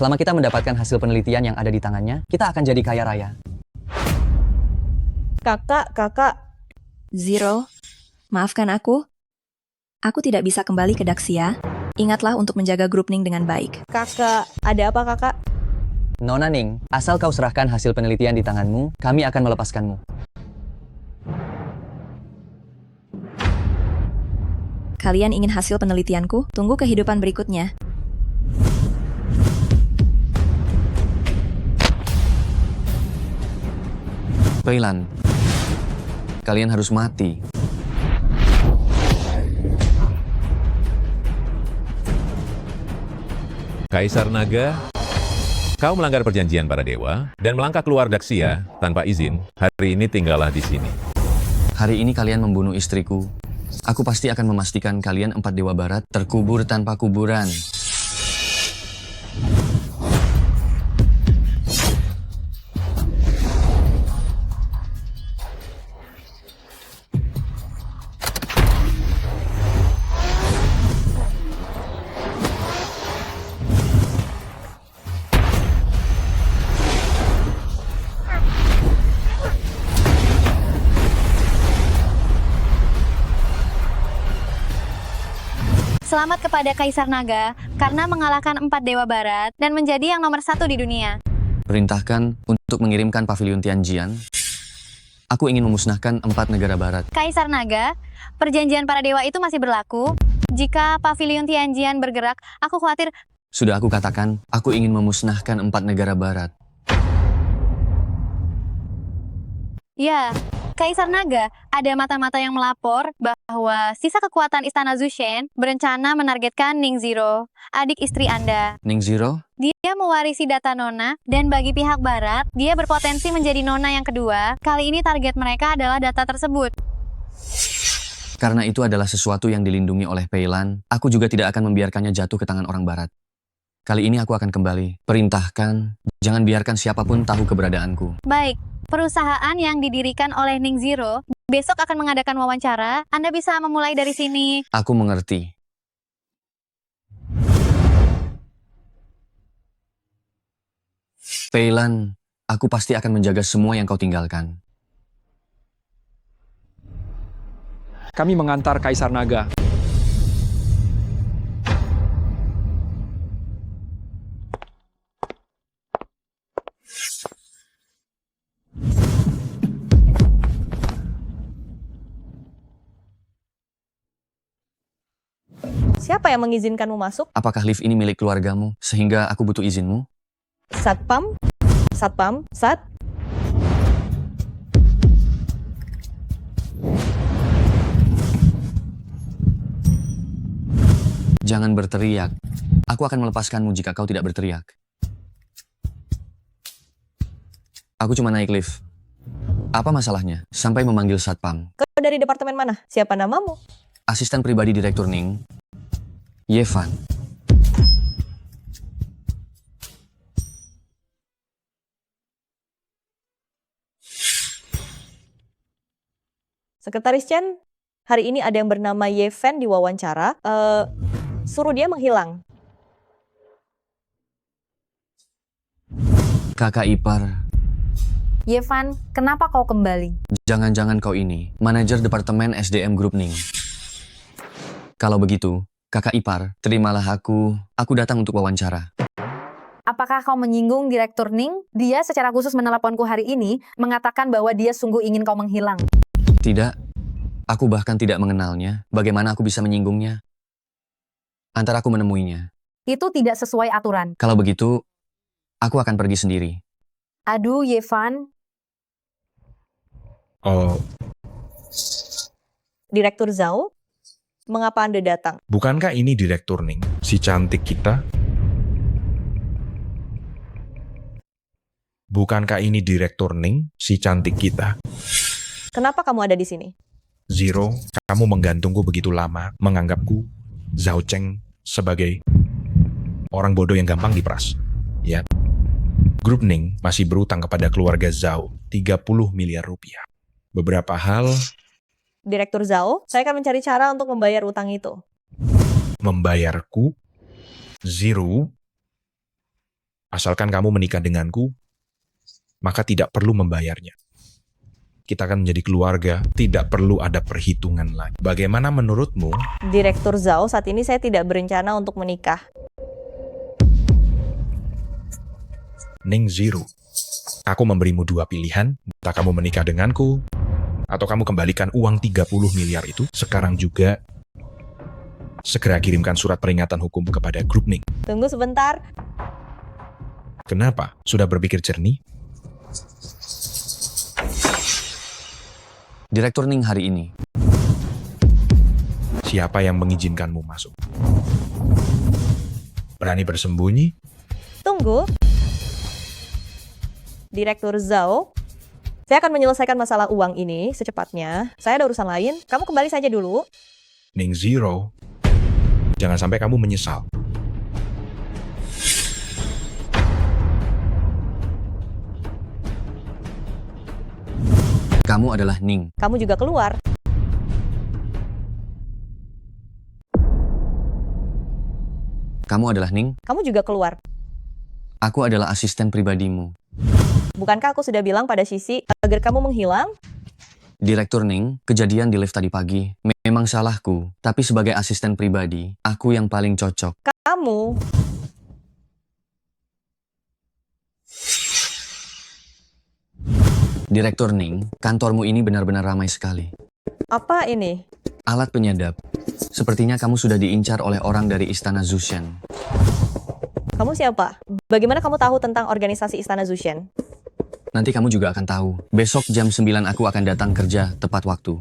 Selama kita mendapatkan hasil penelitian yang ada di tangannya, kita akan jadi kaya raya. Kakak. Zero, maafkan aku. Aku tidak bisa kembali ke Daxia. Ingatlah untuk menjaga grup Ning dengan baik. Kakak, ada apa kakak? Nona Ning, asal kau serahkan hasil penelitian di tanganmu, kami akan melepaskanmu. Kalian ingin hasil penelitianku? Tunggu kehidupan berikutnya. Peilan, kalian harus mati. Kaisar Naga, kau melanggar perjanjian para dewa dan melangkah keluar Daxia tanpa izin. Hari ini tinggallah di sini. Hari ini kalian membunuh istriku. Aku pasti akan memastikan kalian 4 dewa barat terkubur tanpa kuburan. Selamat kepada Kaisar Naga karena mengalahkan 4 dewa barat dan menjadi yang nomor 1 di dunia. Perintahkan untuk mengirimkan pavilion Tianjian. Aku ingin memusnahkan 4 negara barat. Kaisar Naga, perjanjian para dewa itu masih berlaku. Jika pavilion Tianjian bergerak, aku khawatir. Sudah aku katakan, aku ingin memusnahkan 4 negara barat. Ya, Kaisar Naga, ada mata-mata yang melapor bahwa sisa kekuatan Istana Zushen berencana menargetkan Ning Zero, adik istri Anda. Ning Zero? Dia mewarisi data Nona, dan bagi pihak barat, dia berpotensi menjadi Nona yang kedua. Kali ini target mereka adalah data tersebut. Karena itu adalah sesuatu yang dilindungi oleh Peilan, aku juga tidak akan membiarkannya jatuh ke tangan orang barat. Kali ini aku akan kembali. Perintahkan, jangan biarkan siapapun tahu keberadaanku. Baik. Perusahaan yang didirikan oleh Ning Zero besok akan mengadakan wawancara. Anda bisa memulai dari sini. Aku mengerti. Peilan, aku pasti akan menjaga semua yang kau tinggalkan. Kami mengantar Kaisar Naga. Siapa yang mengizinkanmu masuk? Apakah lift ini milik keluargamu, sehingga aku butuh izinmu? Satpam? Sat? Jangan berteriak. Aku akan melepaskanmu jika kau tidak berteriak. Aku cuma naik lift. Apa masalahnya? Sampai memanggil satpam. Kau dari departemen mana? Siapa namamu? Asisten pribadi Direktur Ning, Yevan. Sekretaris Chen, hari ini ada yang bernama Yevan diwawancara. Suruh dia menghilang. Kakak ipar, Yevan, kenapa kau kembali? jangan-jangan kau ini, manajer Departemen SDM Grup Ning. Kalau begitu, kakak ipar, terimalah aku datang untuk wawancara. Apakah kau menyinggung Direktur Ning? Dia secara khusus meneleponku hari ini, mengatakan bahwa dia sungguh ingin kau menghilang. Tidak, aku bahkan tidak mengenalnya. Bagaimana aku bisa menyinggungnya? Antara aku menemuinya. Itu tidak sesuai aturan. Kalau begitu, aku akan pergi sendiri. Aduh, Yevan. Oh, Direktur Zhao, mengapa Anda datang? bukankah ini Direktur Ning, si cantik kita? Bukankah ini Direktur Ning, si cantik kita? Kenapa kamu ada di sini? Zero, kamu menggantungku begitu lama, menganggapku, Zhao Cheng, sebagai orang bodoh yang gampang diperas. Ya, Grup Ning masih berutang kepada keluarga Zhao 30 miliar rupiah. Beberapa hal Direktur Zhao, saya akan mencari cara untuk membayar utang itu. membayarku, Zero, Asalkan kamu menikah denganku, maka tidak perlu membayarnya. Kita akan menjadi keluarga, tidak perlu ada perhitungan lagi. Bagaimana menurutmu? Direktur Zhao, saat ini saya tidak berencana untuk menikah. Ning Zero, aku memberimu dua pilihan, entah kamu menikah denganku, atau kamu kembalikan uang 30 miliar itu sekarang juga. Segera kirimkan surat peringatan hukum kepada grup Ning. Tunggu sebentar. Kenapa? Sudah berpikir jernih? Direktur Ning hari ini. Siapa yang mengizinkanmu masuk? Berani bersembunyi? Tunggu. Direktur Zhao, saya akan menyelesaikan masalah uang ini secepatnya. Saya ada urusan lain. Kamu kembali saja dulu. Ning Zero, jangan sampai kamu menyesal. Kamu adalah Ning. Kamu juga keluar. Kamu adalah Ning. Kamu juga keluar. Aku adalah asisten pribadimu. Bukankah aku sudah bilang pada Sisi agar kamu menghilang? Direktur Ning, kejadian di lift tadi pagi. Memang salahku, tapi sebagai asisten pribadi, aku yang paling cocok. Kamu. Direktur Ning, kantormu ini benar-benar ramai sekali. Apa ini? Alat penyadap. Sepertinya kamu sudah diincar oleh orang dari Istana Zushen. Kamu siapa? Bagaimana kamu tahu tentang organisasi Istana Zushen? Nanti kamu juga akan tahu. Besok jam 9 aku akan datang kerja tepat waktu.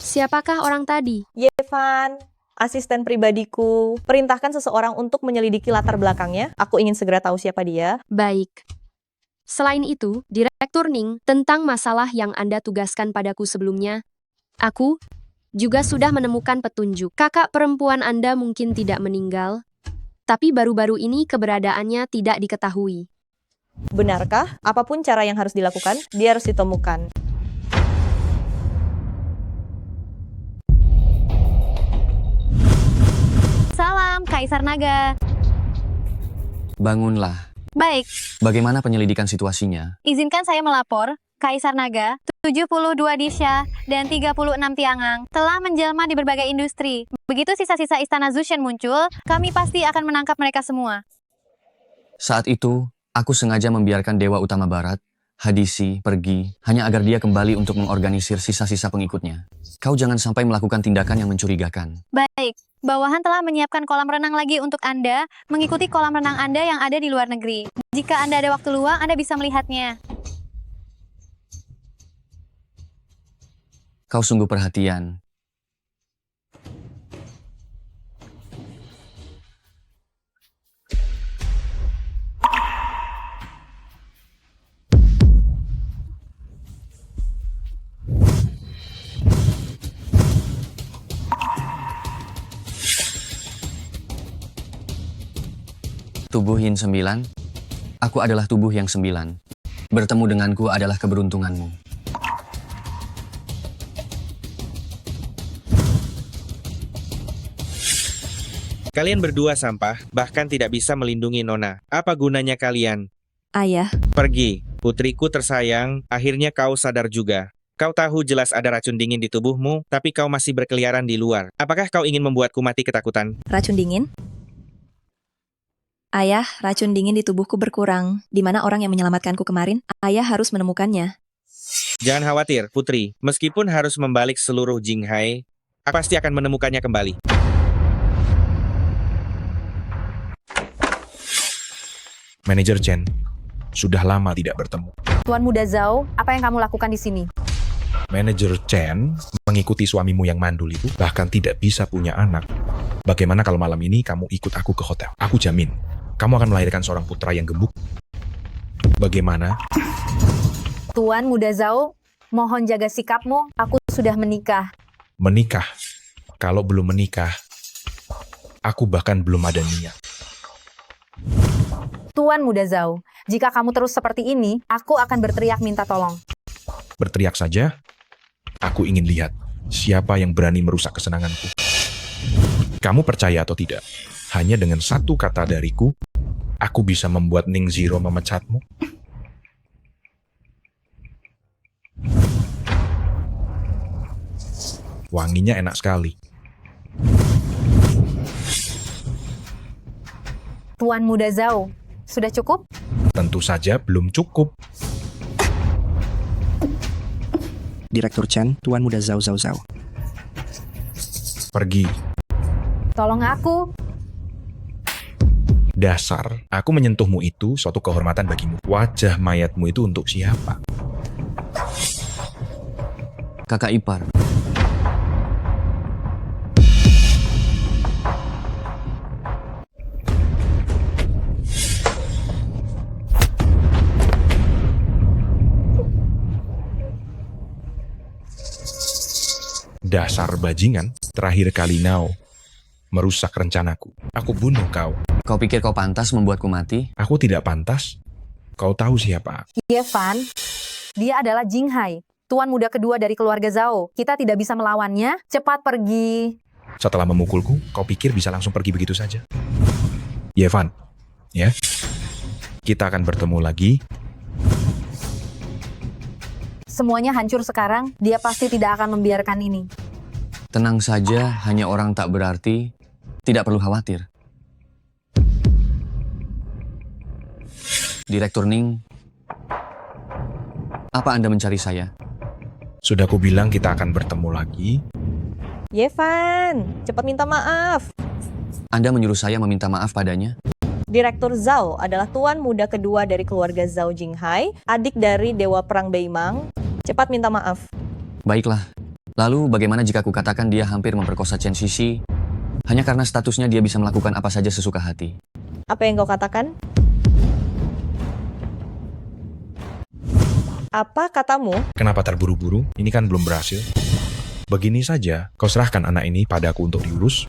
Siapakah orang tadi? Yevan, asisten pribadiku. Perintahkan seseorang untuk menyelidiki latar belakangnya. Aku ingin segera tahu siapa dia. Baik. Selain itu, Direktur Ning, tentang masalah yang Anda tugaskan padaku sebelumnya, aku juga sudah menemukan petunjuk. Kakak perempuan Anda mungkin tidak meninggal, tapi baru-baru ini keberadaannya tidak diketahui. Benarkah? Apapun cara yang harus dilakukan, dia harus ditemukan. Salam, Kaisar Naga. Bangunlah. Baik, Bagaimana penyelidikan situasinya? izinkan saya melapor. Kaisar Naga, 72 Disha, dan 36 Tiangang telah menjelma di berbagai industri. Begitu sisa-sisa Istana Zushen muncul, kami pasti akan menangkap mereka semua. Saat itu, aku sengaja membiarkan Dewa Utama Barat, Hadisi, pergi, hanya agar dia kembali untuk mengorganisir sisa-sisa pengikutnya. Kau jangan sampai melakukan tindakan yang mencurigakan. Baik, bawahan telah menyiapkan kolam renang lagi untuk Anda, mengikuti kolam renang Anda yang ada di luar negeri. Jika Anda ada waktu luang, Anda bisa melihatnya. Kau sungguh perhatian. Tubuh Yin 9, aku adalah tubuh yang 9. Bertemu denganku adalah keberuntunganmu. Kalian berdua sampah, bahkan tidak bisa melindungi Nona. Apa gunanya kalian? Ayah, Pergi, putriku tersayang, akhirnya kau sadar juga. Kau tahu jelas ada racun dingin di tubuhmu, tapi kau masih berkeliaran di luar. Apakah kau ingin membuatku mati ketakutan? racun dingin? Ayah, racun dingin di tubuhku berkurang. Di mana orang yang menyelamatkanku kemarin? Ayah harus menemukannya. Jangan khawatir, putri. Meskipun harus membalik seluruh Jinghai, aku pasti akan menemukannya kembali. Manajer Chen, sudah lama tidak bertemu. Tuan Muda Zhao, apa yang kamu lakukan di sini? Manajer Chen mengikuti suamimu yang mandul itu, bahkan tidak bisa punya anak. Bagaimana kalau malam ini kamu ikut aku ke hotel? Aku jamin, kamu akan melahirkan seorang putra yang gemuk. Bagaimana? Tuan Muda Zhao, mohon jaga sikapmu. Aku sudah menikah. Menikah? Kalau belum menikah, aku bahkan belum ada niat. Tuan Muda Zhao, jika kamu terus seperti ini, aku akan berteriak minta tolong. Berteriak saja, aku ingin lihat siapa yang berani merusak kesenanganku. Kamu percaya atau tidak? Hanya dengan satu kata dariku, aku bisa membuat Ning Zero memecatmu. Wanginya enak sekali. Tuan Muda Zhao, sudah cukup? Tentu saja belum cukup. Direktur Chen, Tuan Muda Zhao Zhao Zhao. Pergi. Tolong aku. Dasar, aku menyentuhmu itu suatu kehormatan bagimu. Wajah mayatmu itu untuk siapa? Kakak ipar. Dasar bajingan, terakhir kali Nao merusak rencanaku. Aku bunuh kau. Kau pikir kau pantas membuatku mati? Aku tidak pantas. Kau tahu siapa? Ye Fan, dia adalah Jinghai, tuan muda kedua dari keluarga Zhao. Kita tidak bisa melawannya. Cepat pergi. Setelah memukulku, kau pikir bisa langsung pergi begitu saja? Yevan, ya? Kita akan bertemu lagi. Semuanya hancur sekarang. Dia pasti tidak akan membiarkan ini. Tenang saja, hanya orang tak berarti. Tidak perlu khawatir. Direktur Ning, apa Anda mencari saya? Sudah ku bilang kita akan bertemu lagi. Yevan, cepat minta maaf. Anda menyuruh saya meminta maaf padanya? Direktur Zhao adalah tuan muda kedua dari keluarga Zhao Jinghai, adik dari Dewa Perang Beimang. Cepat minta maaf. Baiklah. Lalu bagaimana jika aku katakan dia hampir memperkosa Chen Shishi hanya karena statusnya dia bisa melakukan apa saja sesuka hati? Apa yang kau katakan? Apa katamu? Kenapa terburu-buru? Ini kan belum berhasil. Begini saja, kau serahkan anak ini padaku untuk diurus,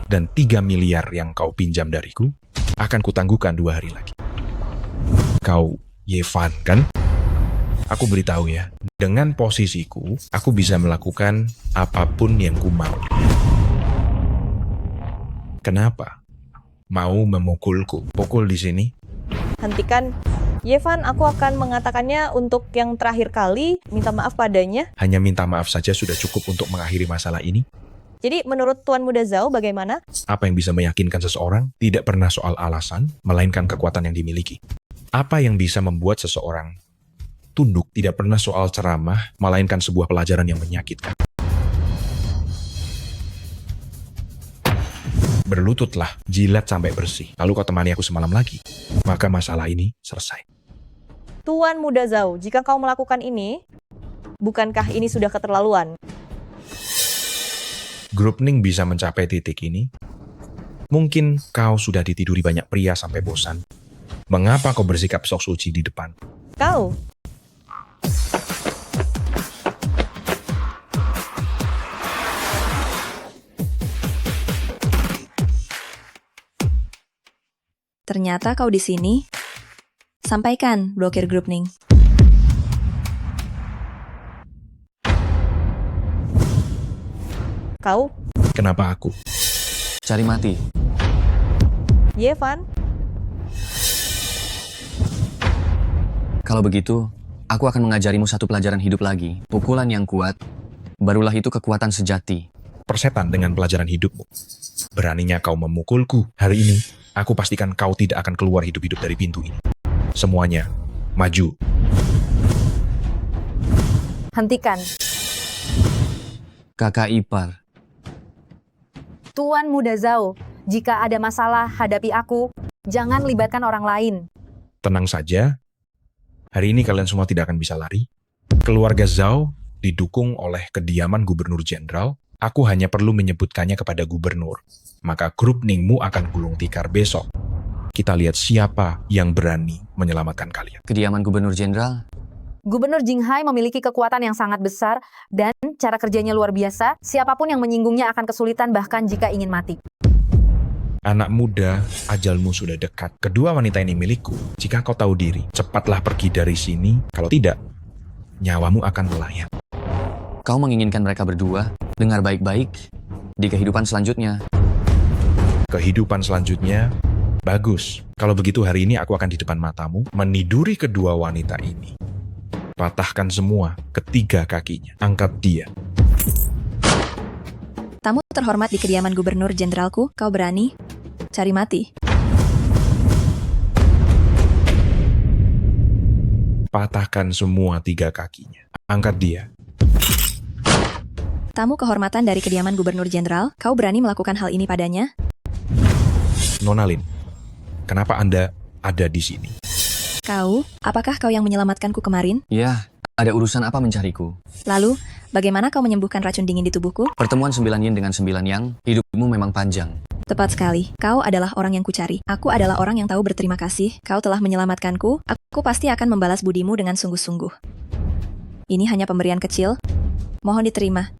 dan 3 miliar yang kau pinjam dariku akan kutangguhkan 2 hari lagi. Kau Yevan, kan? Aku beritahu ya, dengan posisiku, aku bisa melakukan apapun yang ku mau. Kenapa? Mau memukulku? Pukul di sini? Hentikan. Yevan, aku akan mengatakannya untuk yang terakhir kali. Minta maaf padanya. Hanya minta maaf saja sudah cukup untuk mengakhiri masalah ini? Jadi menurut Tuan Muda Zhao bagaimana? Apa yang bisa meyakinkan seseorang tidak pernah soal alasan, melainkan kekuatan yang dimiliki. Apa yang bisa membuat seseorang tunduk tidak pernah soal ceramah, melainkan sebuah pelajaran yang menyakitkan. Berlututlah, jilat sampai bersih. Lalu kau temani aku semalam lagi. Maka masalah ini selesai. Tuan Muda Zhao, jika kau melakukan ini, bukankah ini sudah keterlaluan? Grup Ning bisa mencapai titik ini. Mungkin kau sudah ditiduri banyak pria sampai bosan. Mengapa kau bersikap sok suci di depan? Kau? Ternyata kau di sini. Sampaikan, blokir grup Ning. Kau? Kenapa aku? Cari mati. Yevan? Kalau begitu, aku akan mengajarimu satu pelajaran hidup lagi. Pukulan yang kuat, barulah itu kekuatan sejati. Persetan dengan pelajaran hidupmu. Beraninya kau memukulku hari ini, aku pastikan kau tidak akan keluar hidup-hidup dari pintu ini. Semuanya, maju. Hentikan. Kakak ipar. Tuan Muda Zhao, jika ada masalah hadapi aku, jangan libatkan orang lain. Tenang saja, hari ini kalian semua tidak akan bisa lari. Keluarga Zhao didukung oleh kediaman Gubernur Jenderal. Aku hanya perlu menyebutkannya kepada Gubernur. Maka grup Ningmu akan gulung tikar besok. Kita lihat siapa yang berani menyelamatkan kalian. Kediaman Gubernur Jenderal? Gubernur Jinghai memiliki kekuatan yang sangat besar dan cara kerjanya luar biasa. Siapapun yang menyinggungnya akan kesulitan bahkan jika ingin mati. Anak muda, ajalmu sudah dekat. Kedua wanita ini milikku. Jika kau tahu diri, cepatlah pergi dari sini. Kalau tidak, nyawamu akan melayang. Kau menginginkan mereka berdua? Dengar baik-baik. Di kehidupan selanjutnya, kehidupan selanjutnya. Bagus. Kalau begitu hari ini aku akan di depan matamu meniduri kedua wanita ini. Patahkan semua ketiga kakinya. Angkat dia. Tamu terhormat di kediaman Gubernur Jenderalku, kau berani? Cari mati. Patahkan semua tiga kakinya. Angkat dia. Tamu kehormatan dari kediaman Gubernur Jenderal, kau berani melakukan hal ini padanya? Nona Lin, kenapa Anda ada di sini? Kau, apakah kau yang menyelamatkanku kemarin? Ya, ada urusan apa mencariku? Lalu, bagaimana kau menyembuhkan racun dingin di tubuhku? Pertemuan 9 yin dengan 9 yang, hidupmu memang panjang. Tepat sekali, kau adalah orang yang kucari. Aku adalah orang yang tahu berterima kasih. Kau telah menyelamatkanku, aku pasti akan membalas budimu dengan sungguh-sungguh. Ini hanya pemberian kecil, mohon diterima.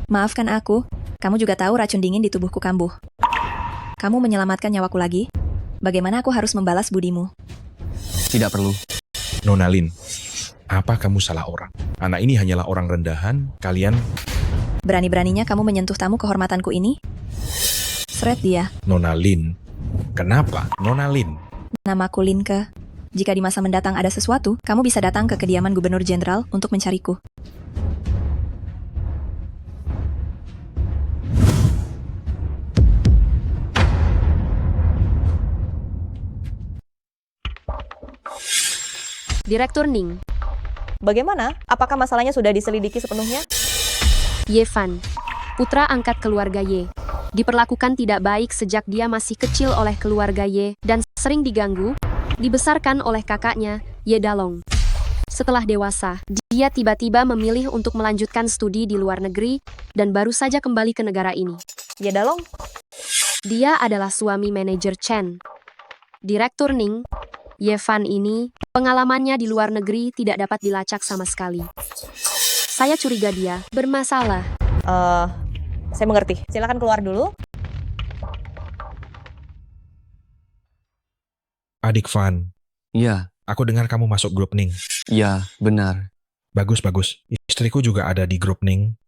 Maafkan aku, kamu juga tahu racun dingin di tubuhku kambuh. Kamu menyelamatkan nyawaku lagi. Bagaimana aku harus membalas budimu? Tidak perlu. Nona Lin, apa kamu salah orang? Anak ini hanyalah orang rendahan, kalian... Berani-beraninya kamu menyentuh tamu kehormatanku ini? Seret dia. Nona Lin, kenapa? Nona Lin, Namaku Linke. Jika di masa mendatang ada sesuatu, kamu bisa datang ke kediaman Gubernur Jenderal untuk mencariku. Direktur Ning, Bagaimana? Apakah masalahnya sudah diselidiki sepenuhnya? Yevan, putra angkat keluarga Ye, diperlakukan tidak baik sejak dia masih kecil oleh keluarga Ye dan sering diganggu, dibesarkan oleh kakaknya, Ye Dalong. Setelah dewasa, dia tiba-tiba memilih untuk melanjutkan studi di luar negeri dan baru saja kembali ke negara ini. Ya Dalong, Dia adalah suami manajer Chen. Direktur Ning, Yevan ini, pengalamannya di luar negeri tidak dapat dilacak sama sekali. Saya curiga dia bermasalah. saya mengerti. Silakan keluar dulu. adik Van, Ya, aku dengar kamu masuk grup Ning. ya, benar. Bagus, bagus. Istriku juga ada di grup Ning.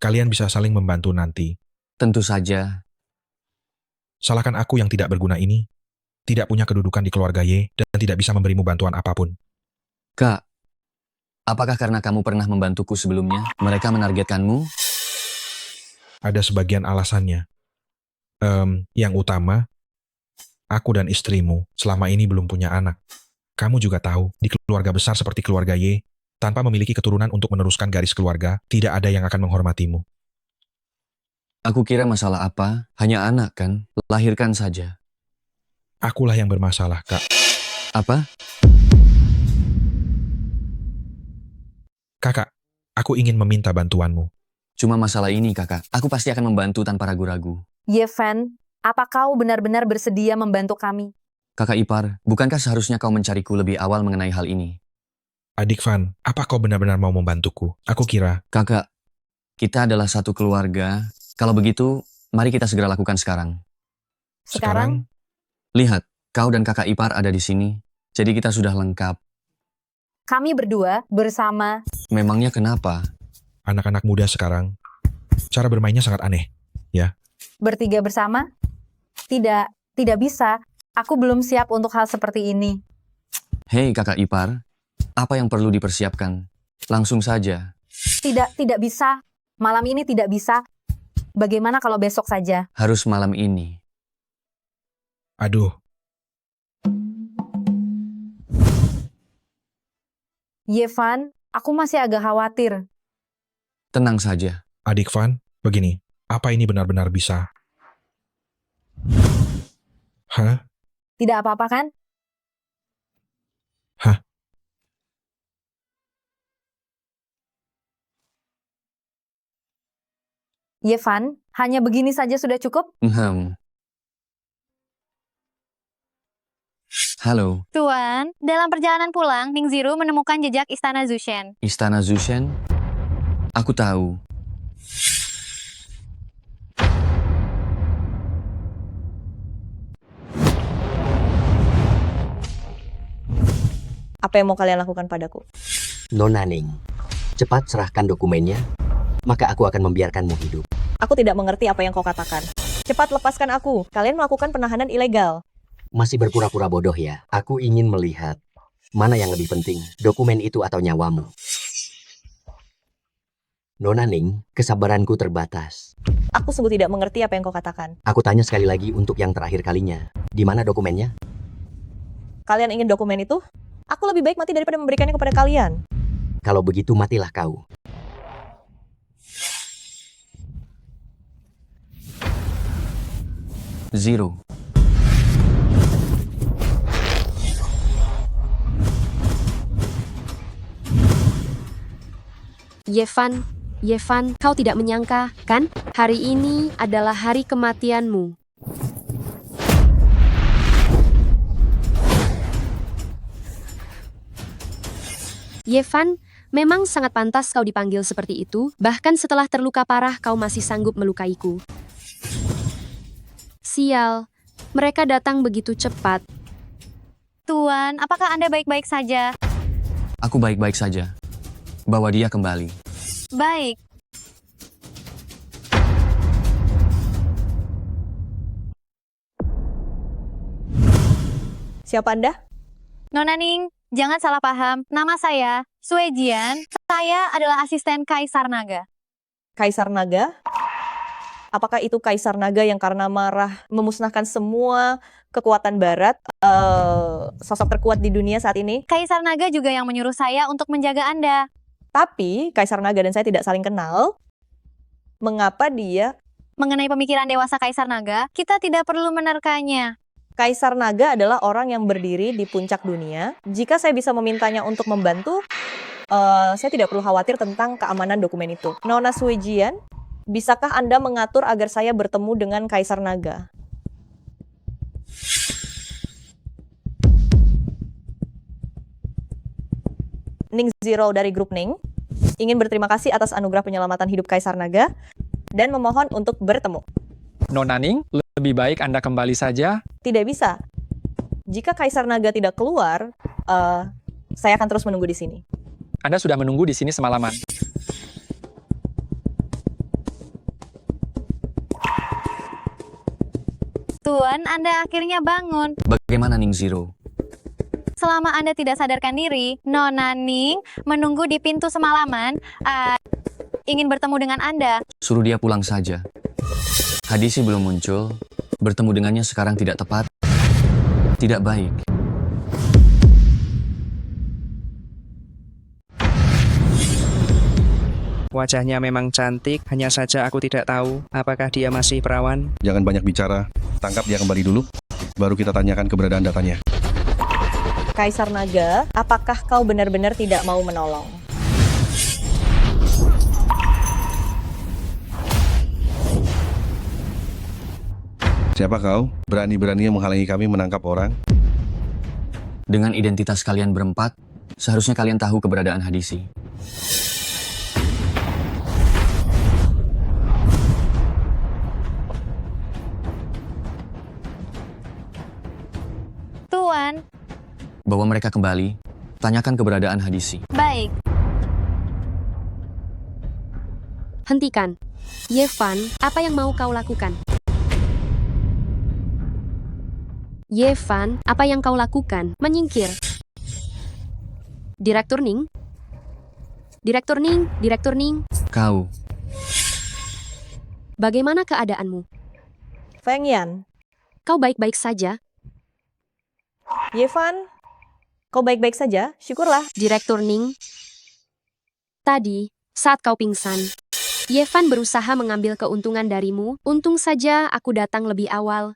Kalian bisa saling membantu nanti. Tentu saja. Salahkan aku yang tidak berguna ini, tidak punya kedudukan di keluarga Y, dan tidak bisa memberimu bantuan apapun. Kak, apakah karena kamu pernah membantuku sebelumnya, mereka menargetkanmu? Ada sebagian alasannya. Yang utama, aku dan istrimu selama ini belum punya anak. Kamu juga tahu, di keluarga besar seperti keluarga Y, tanpa memiliki keturunan untuk meneruskan garis keluarga, tidak ada yang akan menghormatimu. Aku kira masalah apa, hanya anak kan, lahirkan saja. Akulah yang bermasalah, Kak. Apa? Kakak, aku ingin meminta bantuanmu. Cuma masalah ini kakak, aku pasti akan membantu tanpa ragu-ragu. Yevan, apa kau benar-benar bersedia membantu kami? Kakak ipar, bukankah seharusnya kau mencariku lebih awal mengenai hal ini? Adik Van, apa kau benar-benar mau membantuku? Aku kira... Kakak, kita adalah satu keluarga. Kalau begitu, mari kita segera lakukan sekarang. Sekarang? Lihat, kau dan kakak ipar ada di sini. Jadi kita sudah lengkap. Kami berdua bersama. Memangnya kenapa? Anak-anak muda sekarang, cara bermainnya sangat aneh, ya. Bertiga bersama? Tidak bisa. Aku belum siap untuk hal seperti ini. Hei kakak ipar, apa yang perlu dipersiapkan? Langsung saja. Tidak bisa. Malam ini tidak bisa. Bagaimana kalau besok saja? Harus malam ini. Aduh, Yevan, aku masih agak khawatir. Tenang saja. adik Van, begini, apa ini benar-benar bisa? Hah? Tidak apa-apa kan? Hah? Yevan, hanya begini saja sudah cukup? Halo, Tuan, dalam perjalanan pulang, Ning Zero menemukan jejak Istana Zushen. Istana Zushen? Aku tahu. Apa yang mau kalian lakukan padaku? Nona Ning, cepat serahkan dokumennya, maka aku akan membiarkanmu hidup. Aku tidak mengerti apa yang kau katakan. Cepat lepaskan aku. Kalian melakukan penahanan ilegal. Masih berpura-pura bodoh ya? Aku ingin melihat mana yang lebih penting, dokumen itu atau nyawamu. Nona Ning, kesabaranku terbatas. Aku sungguh tidak mengerti apa yang kau katakan. Aku tanya sekali lagi untuk yang terakhir kalinya. Di mana dokumennya? Kalian ingin dokumen itu? Aku lebih baik mati daripada memberikannya kepada kalian. Kalau begitu matilah kau. Zero. Yevan, kau tidak menyangka, kan? Hari ini adalah hari kematianmu. Yevan, memang sangat pantas kau dipanggil seperti itu, bahkan setelah terluka parah kau masih sanggup melukaiku. Sial, mereka datang begitu cepat. Tuan, apakah Anda baik-baik saja? Aku baik-baik saja. Bawa dia kembali. Baik. Siapa Anda? Nona Ning, jangan salah paham. Nama saya Sue Jian. Saya adalah asisten Kaisar Naga. Kaisar Naga? Apakah itu Kaisar Naga yang karena marah memusnahkan semua kekuatan barat, sosok terkuat di dunia saat ini? Kaisar Naga juga yang menyuruh saya untuk menjaga Anda. Tapi Kaisar Naga dan saya tidak saling kenal. Mengapa dia? Mengenai pemikiran dewasa Kaisar Naga, kita tidak perlu menerkanya. Kaisar Naga adalah orang yang berdiri di puncak dunia. Jika saya bisa memintanya untuk membantu, saya tidak perlu khawatir tentang keamanan dokumen itu. Nona Sue Jian, bisakah Anda mengatur agar saya bertemu dengan Kaisar Naga? Ning Zero dari grup Ning ingin berterima kasih atas anugerah penyelamatan hidup Kaisar Naga dan memohon untuk bertemu. Nona Ning, lebih baik Anda kembali saja. Tidak bisa. Jika Kaisar Naga tidak keluar, saya akan terus menunggu di sini. Anda sudah menunggu di sini semalaman. Tuan, Anda akhirnya bangun. Bagaimana Ning Zero? Selama Anda tidak sadarkan diri, Nona Ning menunggu di pintu semalaman, ingin bertemu dengan Anda. Suruh dia pulang saja. Hadisi belum muncul. Bertemu dengannya sekarang tidak tepat. Tidak baik. Wajahnya memang cantik, hanya saja aku tidak tahu apakah dia masih perawan. Jangan banyak bicara. Tangkap dia kembali dulu. Baru kita tanyakan keberadaan datanya. Kaisar Naga, apakah kau benar-benar tidak mau menolong? Siapa kau? Berani-beraninya menghalangi kami menangkap orang? Dengan identitas kalian berempat, seharusnya kalian tahu keberadaan Hadisi. Tuan, Bawa mereka kembali, tanyakan keberadaan Hadisi. baik. Hentikan. Yevan, apa yang mau kau lakukan? Yevan, apa yang kau lakukan? Menyingkir. Direktur Ning? Direktur Ning, Direktur Ning, Kau, bagaimana keadaanmu? Feng Yan, Kau baik-baik saja? Yevan, kau baik-baik saja? Syukurlah. Direktur Ning, tadi, saat kau pingsan, Yevan berusaha mengambil keuntungan darimu. Untung saja aku datang lebih awal.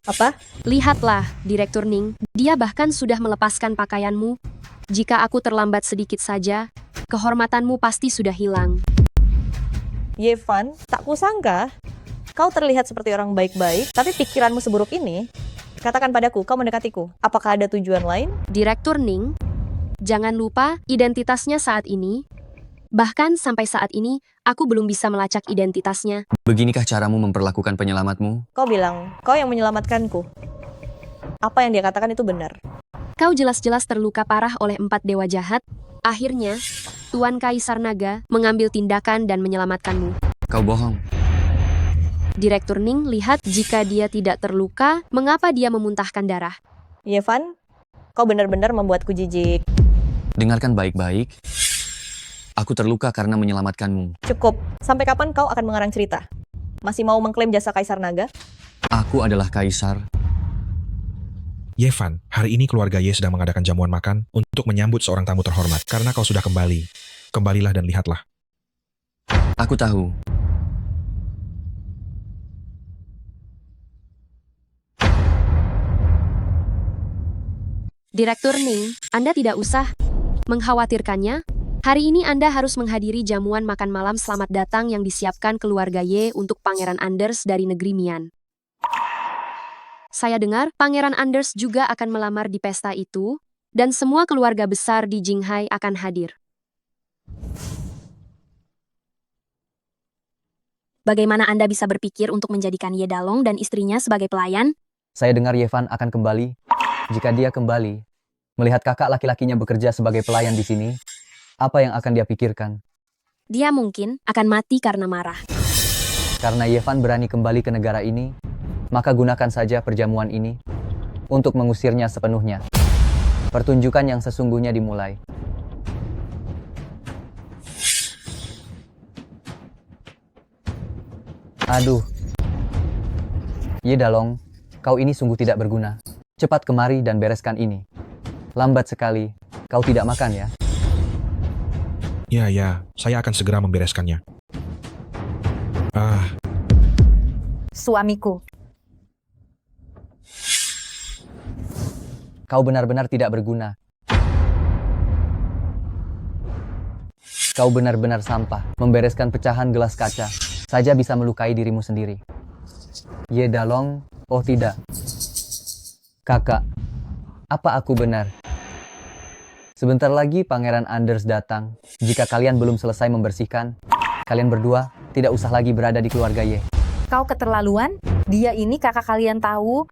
Apa? Lihatlah, Direktur Ning, dia bahkan sudah melepaskan pakaianmu. Jika aku terlambat sedikit saja, kehormatanmu pasti sudah hilang. Yevan, tak kusangka kau terlihat seperti orang baik-baik, tapi pikiranmu seburuk ini. Katakan padaku, kau mendekatiku. Apakah ada tujuan lain? Direktur Ning, jangan lupa identitasnya saat ini. Bahkan sampai saat ini, aku belum bisa melacak identitasnya. Beginikah caramu memperlakukan penyelamatmu? Kau bilang, kau yang menyelamatkanku. Apa yang dia katakan itu benar. Kau jelas-jelas terluka parah oleh 4 dewa jahat. Akhirnya, Tuan Kaisar Naga mengambil tindakan dan menyelamatkanmu. Kau bohong. Direktur Ning lihat jika dia tidak terluka, mengapa dia memuntahkan darah? Yevan, kau benar-benar membuatku jijik. Dengarkan baik-baik. Aku terluka karena menyelamatkanmu. Cukup. Sampai kapan kau akan mengarang cerita? Masih mau mengklaim jasa Kaisar Naga? Aku adalah kaisar. Yevan, hari ini keluarga Ye sedang mengadakan jamuan makan untuk menyambut seorang tamu terhormat. Karena kau sudah kembali, kembalilah dan lihatlah. Aku tahu. Direktur Ning, Anda tidak usah mengkhawatirkannya. Hari ini Anda harus menghadiri jamuan makan malam selamat datang yang disiapkan keluarga Ye untuk Pangeran Anders dari negeri Mian. Saya dengar Pangeran Anders juga akan melamar di pesta itu, dan semua keluarga besar di Jinghai akan hadir. Bagaimana Anda bisa berpikir untuk menjadikan Ye Dalong dan istrinya sebagai pelayan? Saya dengar Yevan akan kembali. Jika dia kembali, melihat kakak laki-lakinya bekerja sebagai pelayan di sini, apa yang akan dia pikirkan? Dia mungkin akan mati karena marah. Karena Yevan berani kembali ke negara ini, maka gunakan saja perjamuan ini untuk mengusirnya sepenuhnya. Pertunjukan yang sesungguhnya dimulai. Aduh. Ye Dalong, kau ini sungguh tidak berguna. Cepat kemari dan bereskan ini. Lambat sekali, kau tidak makan ya? Ya, saya akan segera membereskannya. Suamiku. Kau benar-benar tidak berguna. Kau benar-benar sampah. Membereskan pecahan gelas kaca saja bisa melukai dirimu sendiri. Ye Dalong, oh tidak. Kakak, apa aku benar? Sebentar lagi Pangeran Anders datang. Jika kalian belum selesai membersihkan, kalian berdua tidak usah lagi berada di keluarga Ye. Kau keterlaluan? Dia ini kakak kalian tahu.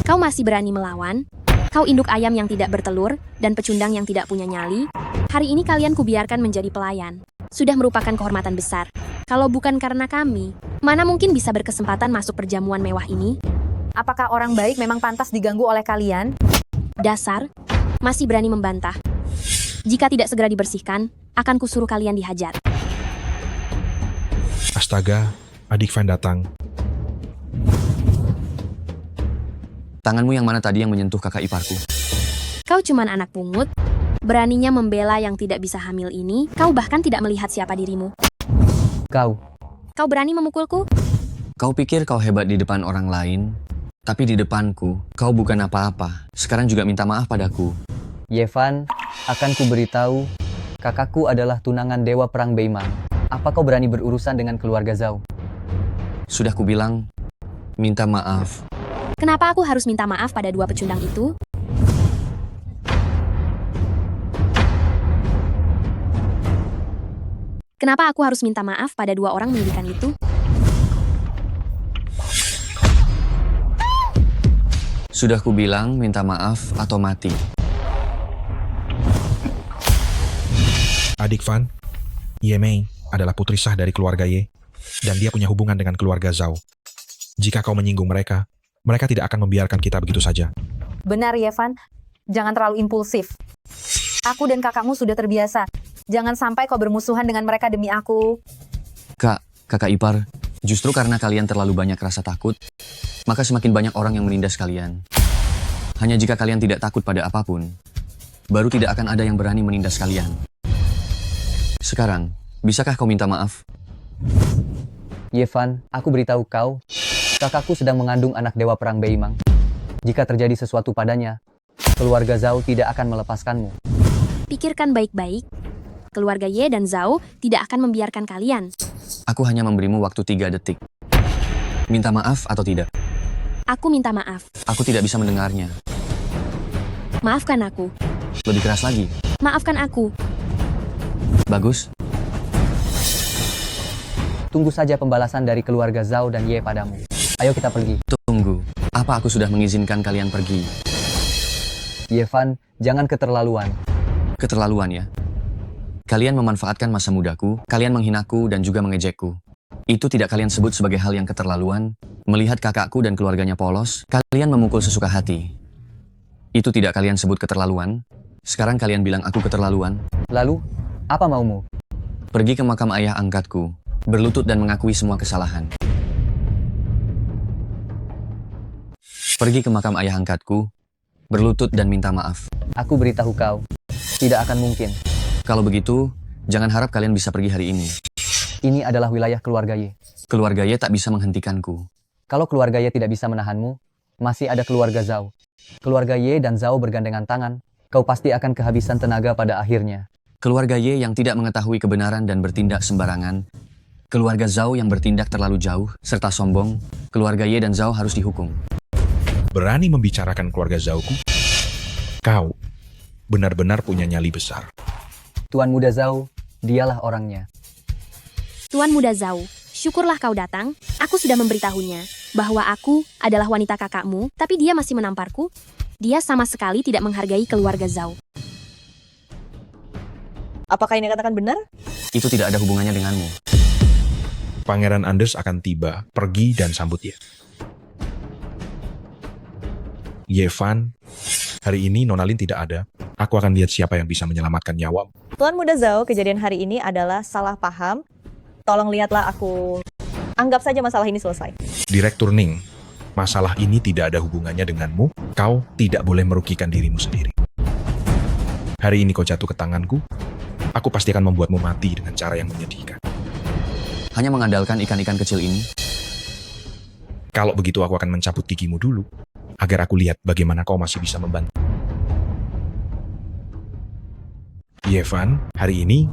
Kau masih berani melawan? Kau induk ayam yang tidak bertelur dan pecundang yang tidak punya nyali. Hari ini kalian kubiarkan menjadi pelayan. Sudah merupakan kehormatan besar. Kalau bukan karena kami, mana mungkin bisa berkesempatan masuk perjamuan mewah ini? Apakah orang baik memang pantas diganggu oleh kalian? Dasar, masih berani membantah. Jika tidak segera dibersihkan, akan kusuruh kalian dihajar. Astaga, adik Van datang. Tanganmu yang mana tadi yang menyentuh kakak iparku? Kau cuman anak pungut. Beraninya membela yang tidak bisa hamil ini, kau bahkan tidak melihat siapa dirimu. Kau berani memukulku? Kau pikir kau hebat di depan orang lain, tapi di depanku, kau bukan apa-apa. Sekarang juga minta maaf padaku. Yevan, akan kuberitahu, kakakku adalah tunangan Dewa Perang Beimang. Apa kau berani berurusan dengan keluarga Zhao? Sudah kubilang, minta maaf. Kenapa aku harus minta maaf pada dua pecundang itu? Kenapa aku harus minta maaf pada dua orang menyedihkan itu? Sudah kubilang minta maaf atau mati. Adik Van, Ye Mei adalah putri sah dari keluarga Ye, dan dia punya hubungan dengan keluarga Zhao. Jika kau menyinggung mereka, mereka tidak akan membiarkan kita begitu saja. Benar, Yevan. Jangan terlalu impulsif. Aku dan kakakmu sudah terbiasa. Jangan sampai kau bermusuhan dengan mereka demi aku. Kakak ipar, justru karena kalian terlalu banyak rasa takut, maka semakin banyak orang yang menindas kalian. Hanya jika kalian tidak takut pada apapun, baru tidak akan ada yang berani menindas kalian. Sekarang, bisakah kau minta maaf? Yevan, aku beritahu kau, kakakku sedang mengandung anak Dewa Perang Beimang. Jika terjadi sesuatu padanya, keluarga Zhao tidak akan melepaskanmu. Pikirkan baik-baik. Keluarga Ye dan Zhao tidak akan membiarkan kalian. Aku hanya memberimu waktu 3 detik. Minta maaf atau tidak? Aku minta maaf. Aku tidak bisa mendengarnya. Maafkan aku. Lebih keras lagi. Maafkan aku. Bagus. Tunggu saja pembalasan dari keluarga Zhao dan Ye padamu. Ayo kita pergi. Tunggu. Apa aku sudah mengizinkan kalian pergi? Ye Fan, jangan keterlaluan. Keterlaluan ya. Kalian memanfaatkan masa mudaku, kalian menghinaku dan juga mengejekku. Itu tidak kalian sebut sebagai hal yang keterlaluan? Melihat kakakku dan keluarganya polos, kalian memukul sesuka hati. Itu tidak kalian sebut keterlaluan? Sekarang kalian bilang aku keterlaluan? Lalu, apa maumu? Pergi ke makam ayah angkatku, berlutut dan mengakui semua kesalahan. Pergi ke makam ayah angkatku, berlutut dan minta maaf. Aku beritahu kau, tidak akan mungkin. Kalau begitu, jangan harap kalian bisa pergi hari ini. Ini adalah wilayah keluarga Ye. Keluarga Ye tak bisa menghentikanku. Kalau keluarga Ye tidak bisa menahanmu, masih ada keluarga Zhao. Keluarga Ye dan Zhao bergandengan tangan, kau pasti akan kehabisan tenaga pada akhirnya. Keluarga Ye yang tidak mengetahui kebenaran dan bertindak sembarangan. Keluarga Zhao yang bertindak terlalu jauh, serta sombong. Keluarga Ye dan Zhao harus dihukum. Berani membicarakan keluarga Zhao-ku? Kau benar-benar punya nyali besar. Tuan Muda Zhao, dialah orangnya. Tuan Muda Zhao, syukurlah kau datang. Aku sudah memberitahunya bahwa aku adalah wanita kakakmu, tapi dia masih menamparku. Dia sama sekali tidak menghargai keluarga Zhao. Apakah ini katakan benar? Itu tidak ada hubungannya denganmu. Pangeran Anders akan tiba, pergi dan sambut Ye. Ye Fan, hari ini Nona Lin tidak ada. Aku akan lihat siapa yang bisa menyelamatkan nyawamu. Tuan Muda Zhao, kejadian hari ini adalah salah paham. Tolong lihatlah aku. Anggap saja masalah ini selesai. Direktur Ning, masalah ini tidak ada hubungannya denganmu. Kau tidak boleh merugikan dirimu sendiri. Hari ini kau jatuh ke tanganku, aku pasti akan membuatmu mati dengan cara yang menyedihkan. Hanya mengandalkan ikan-ikan kecil ini? Kalau begitu aku akan mencabut gigimu dulu, agar aku lihat bagaimana kau masih bisa membantu. Yevan, hari ini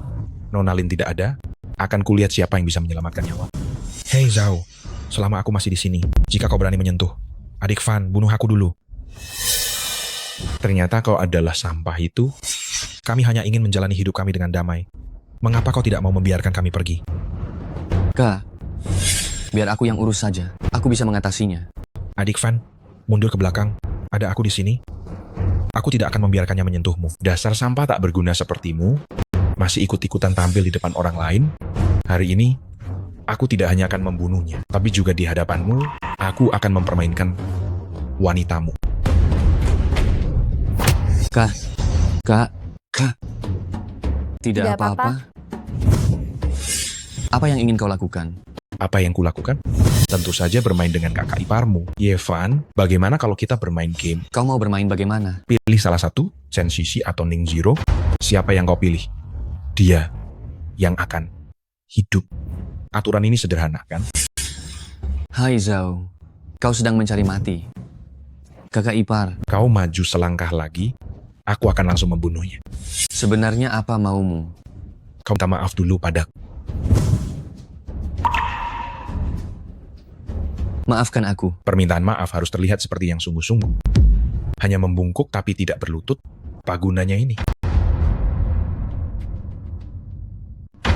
Nona Lin tidak ada, akan kulihat siapa yang bisa menyelamatkan nyawa. Hei Zhao, selama aku masih di sini, jika kau berani menyentuh, adik Fan, bunuh aku dulu. Ternyata kau adalah sampah itu. Kami hanya ingin menjalani hidup kami dengan damai. Mengapa kau tidak mau membiarkan kami pergi? Kak, biar aku yang urus saja. Aku bisa mengatasinya. Adik Fan, mundur ke belakang. Ada aku di sini. Aku tidak akan membiarkannya menyentuhmu. Dasar sampah tak berguna sepertimu, masih ikut-ikutan tampil di depan orang lain. Hari ini, aku tidak hanya akan membunuhnya, tapi juga di hadapanmu, aku akan mempermainkan wanitamu. Kak. Tidak apa-apa. Apa yang ingin kau lakukan? Apa yang kulakukan? Tentu saja bermain dengan kakak iparmu. Yevan, bagaimana kalau kita bermain game? Kau mau bermain bagaimana? Pilih salah satu, Chen Shishi atau Ning Zero. Siapa yang kau pilih? Dia yang akan hidup. Aturan ini sederhana, kan? Hai Zhao, kau sedang mencari mati. Kakak ipar. Kau maju selangkah lagi, aku akan langsung membunuhnya. Sebenarnya apa maumu? Kau minta maaf dulu padaku. Maafkan aku. Permintaan maaf harus terlihat seperti yang sungguh-sungguh. Hanya membungkuk tapi tidak berlutut, apa gunanya ini?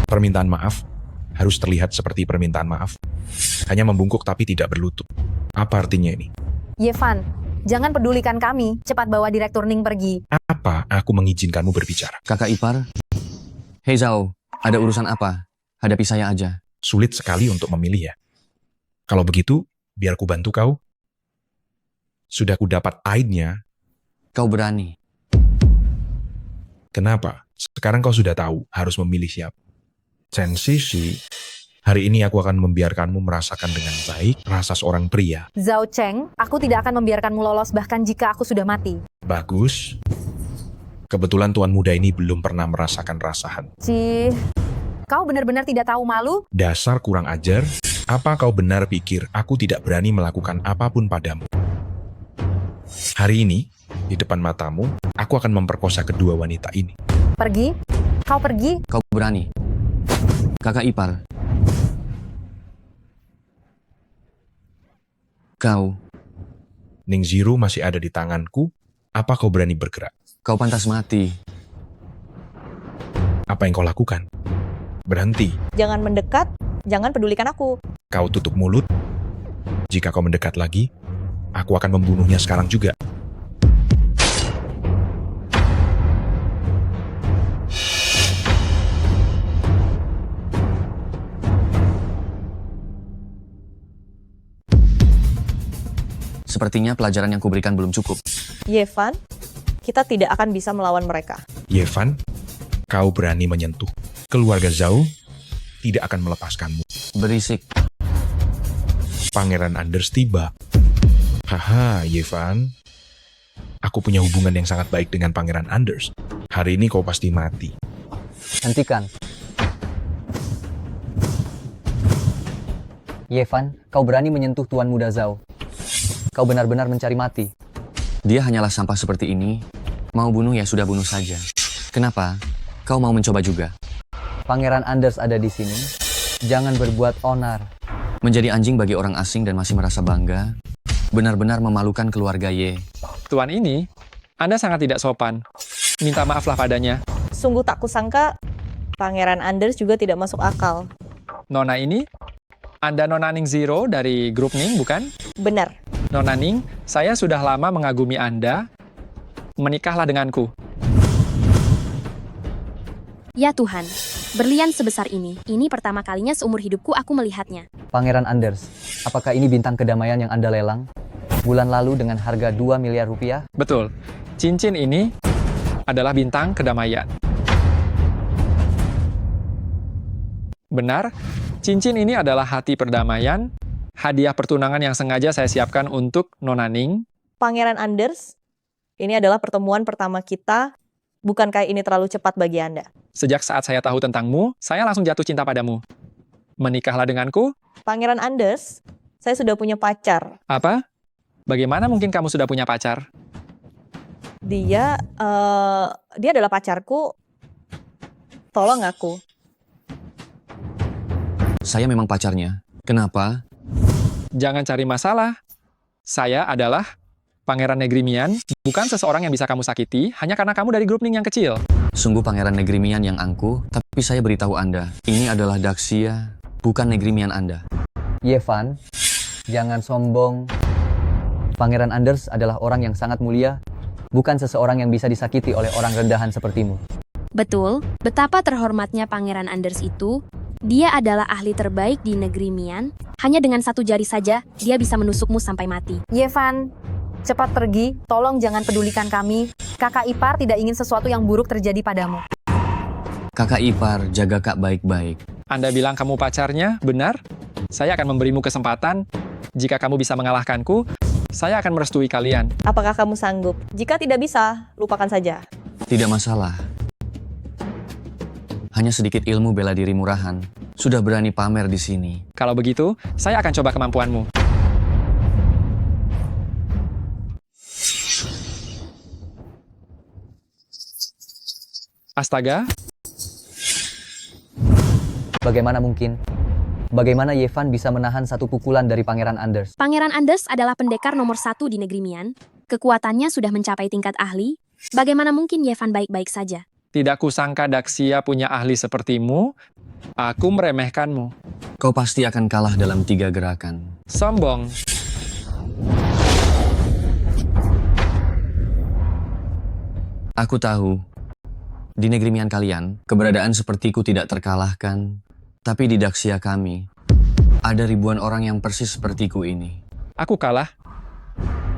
Permintaan maaf harus terlihat seperti permintaan maaf. Hanya membungkuk tapi tidak berlutut. Apa artinya ini? Yevan, jangan pedulikan kami. Cepat bawa Direktur Ning pergi. Apa aku mengizinkanmu berbicara? Kakak ipar. Hei Zhao, ada urusan apa? Hadapi saya aja. Sulit sekali untuk memilih ya. Kalau begitu, biar ku bantu kau. Sudah ku dapat aidnya. Kau berani. Kenapa? Sekarang kau sudah tahu harus memilih siapa. Chen Shishi, hari ini aku akan membiarkanmu merasakan dengan baik rasa seorang pria. Zhao Cheng, aku tidak akan membiarkanmu lolos bahkan jika aku sudah mati. Bagus. Kebetulan tuan muda ini belum pernah merasakan rasahan. Cih, kau benar-benar tidak tahu malu? Dasar kurang ajar. Apa kau benar pikir aku tidak berani melakukan apapun padamu? Hari ini, di depan matamu, aku akan memperkosa kedua wanita ini. Pergi? Kau pergi? Kau berani. Kakak ipar. Kau Ning Zero masih ada di tanganku. Apa kau berani bergerak? Kau pantas mati. Apa yang kau lakukan? Berhenti. Jangan mendekat, jangan pedulikan aku. Kau tutup mulut. Jika kau mendekat lagi, aku akan membunuhnya sekarang juga. Sepertinya pelajaran yang kuberikan belum cukup. Yevan, kita tidak akan bisa melawan mereka. Yevan, kau berani menyentuh keluarga Zhao, tidak akan melepaskanmu. Berisik. Pangeran Anders tiba. Haha, Yevan. Aku punya hubungan yang sangat baik dengan Pangeran Anders. Hari ini kau pasti mati. Hentikan. Yevan, kau berani menyentuh Tuan Muda Zhao. Kau benar-benar mencari mati. Dia hanyalah sampah seperti ini. Mau bunuh ya sudah bunuh saja. Kenapa? Kau mau mencoba juga? Pangeran Anders ada di sini. Jangan berbuat onar. Menjadi anjing bagi orang asing dan masih merasa bangga, benar-benar memalukan keluarga Ye. Tuan ini, Anda sangat tidak sopan. Minta maaflah padanya. Sungguh tak kusangka, Pangeran Anders juga tidak masuk akal. Nona ini, Anda Nona Ning Zero dari grup Ning, bukan? Benar. Nona Ning, saya sudah lama mengagumi Anda. Menikahlah denganku. Ya Tuhan, berlian sebesar ini pertama kalinya seumur hidupku aku melihatnya. Pangeran Anders, apakah ini bintang kedamaian yang Anda lelang? Bulan lalu dengan harga 2 miliar rupiah? Betul, cincin ini adalah bintang kedamaian. Benar, cincin ini adalah hati perdamaian, hadiah pertunangan yang sengaja saya siapkan untuk Nona Ning. Pangeran Anders, ini adalah pertemuan pertama kita. Bukankah ini terlalu cepat bagi Anda? Sejak saat saya tahu tentangmu, saya langsung jatuh cinta padamu. Menikahlah denganku? Pangeran Anders, saya sudah punya pacar. Apa? Bagaimana mungkin kamu sudah punya pacar? Dia adalah pacarku. Tolong aku. Saya memang pacarnya. Kenapa? Jangan cari masalah. Saya adalah Pangeran Negrimian, bukan seseorang yang bisa kamu sakiti hanya karena kamu dari grup Ning yang kecil. Sungguh Pangeran Negrimian yang angkuh, tapi saya beritahu Anda, ini adalah Daxia, bukan Negrimian Anda. Yevan, jangan sombong. Pangeran Anders adalah orang yang sangat mulia, bukan seseorang yang bisa disakiti oleh orang rendahan sepertimu. Betul, betapa terhormatnya Pangeran Anders itu. Dia adalah ahli terbaik di negeri Mian. Hanya dengan satu jari saja, dia bisa menusukmu sampai mati. Yevan, cepat pergi. Tolong jangan pedulikan kami. Kakak ipar tidak ingin sesuatu yang buruk terjadi padamu. Kakak ipar, jaga kak baik-baik. Anda bilang kamu pacarnya, benar? Saya akan memberimu kesempatan. Jika kamu bisa mengalahkanku, saya akan merestui kalian. Apakah kamu sanggup? Jika tidak bisa, lupakan saja. Tidak masalah. Hanya sedikit ilmu bela diri murahan. Sudah berani pamer di sini. Kalau begitu, saya akan coba kemampuanmu. Astaga. Bagaimana mungkin? Bagaimana Yevan bisa menahan satu pukulan dari Pangeran Anders? Pangeran Anders adalah pendekar nomor 1 di negeri Mian. Kekuatannya sudah mencapai tingkat ahli. Bagaimana mungkin Yevan baik-baik saja? Tidak kusangka Daxia punya ahli sepertimu. Aku meremehkanmu. Kau pasti akan kalah dalam 3 gerakan. Sombong. Aku tahu. Di negeri Mian kalian, keberadaan sepertiku tidak terkalahkan. Tapi di Daxia kami, ada ribuan orang yang persis sepertiku ini. Aku kalah.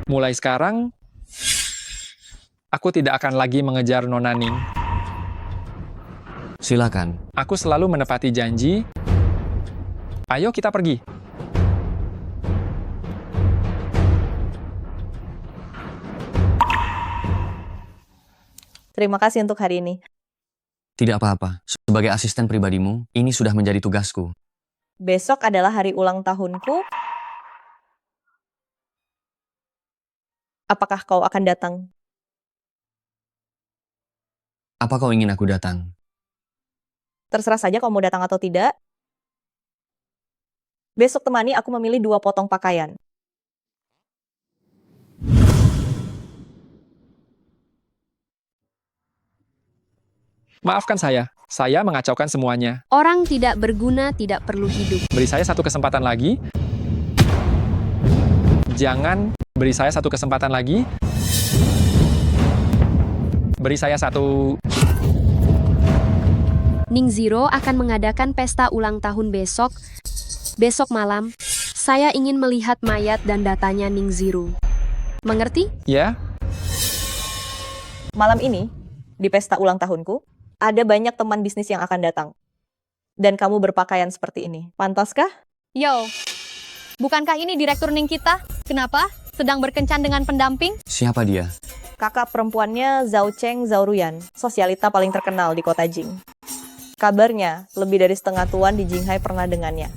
Mulai sekarang, aku tidak akan lagi mengejar Nona Ning. Silakan. Aku selalu menepati janji. Ayo kita pergi. Terima kasih untuk hari ini. Tidak apa-apa. Sebagai asisten pribadimu, ini sudah menjadi tugasku. Besok adalah hari ulang tahunku. Apakah kau akan datang? Apa kau ingin aku datang? Terserah saja kau mau datang atau tidak. Besok temani aku memilih 2 potong pakaian. Maafkan saya mengacaukan semuanya. Orang tidak berguna tidak perlu hidup. Beri saya satu kesempatan lagi. Jangan beri saya satu kesempatan lagi. Beri saya satu... Ning Zero akan mengadakan pesta ulang tahun besok. Besok malam, saya ingin melihat mayat dan datanya Ning Zero. Mengerti? Ya? Malam ini, di pesta ulang tahunku, ada banyak teman bisnis yang akan datang. Dan kamu berpakaian seperti ini. Pantaskah? Yo, bukankah ini direktur Ning kita? Kenapa? Sedang berkencan dengan pendamping? Siapa dia? Kakak perempuannya Zhao Cheng Zhao Ruyan, sosialita paling terkenal di kota Jing. Kabarnya, lebih dari setengah tuan di Jinghai pernah dengannya.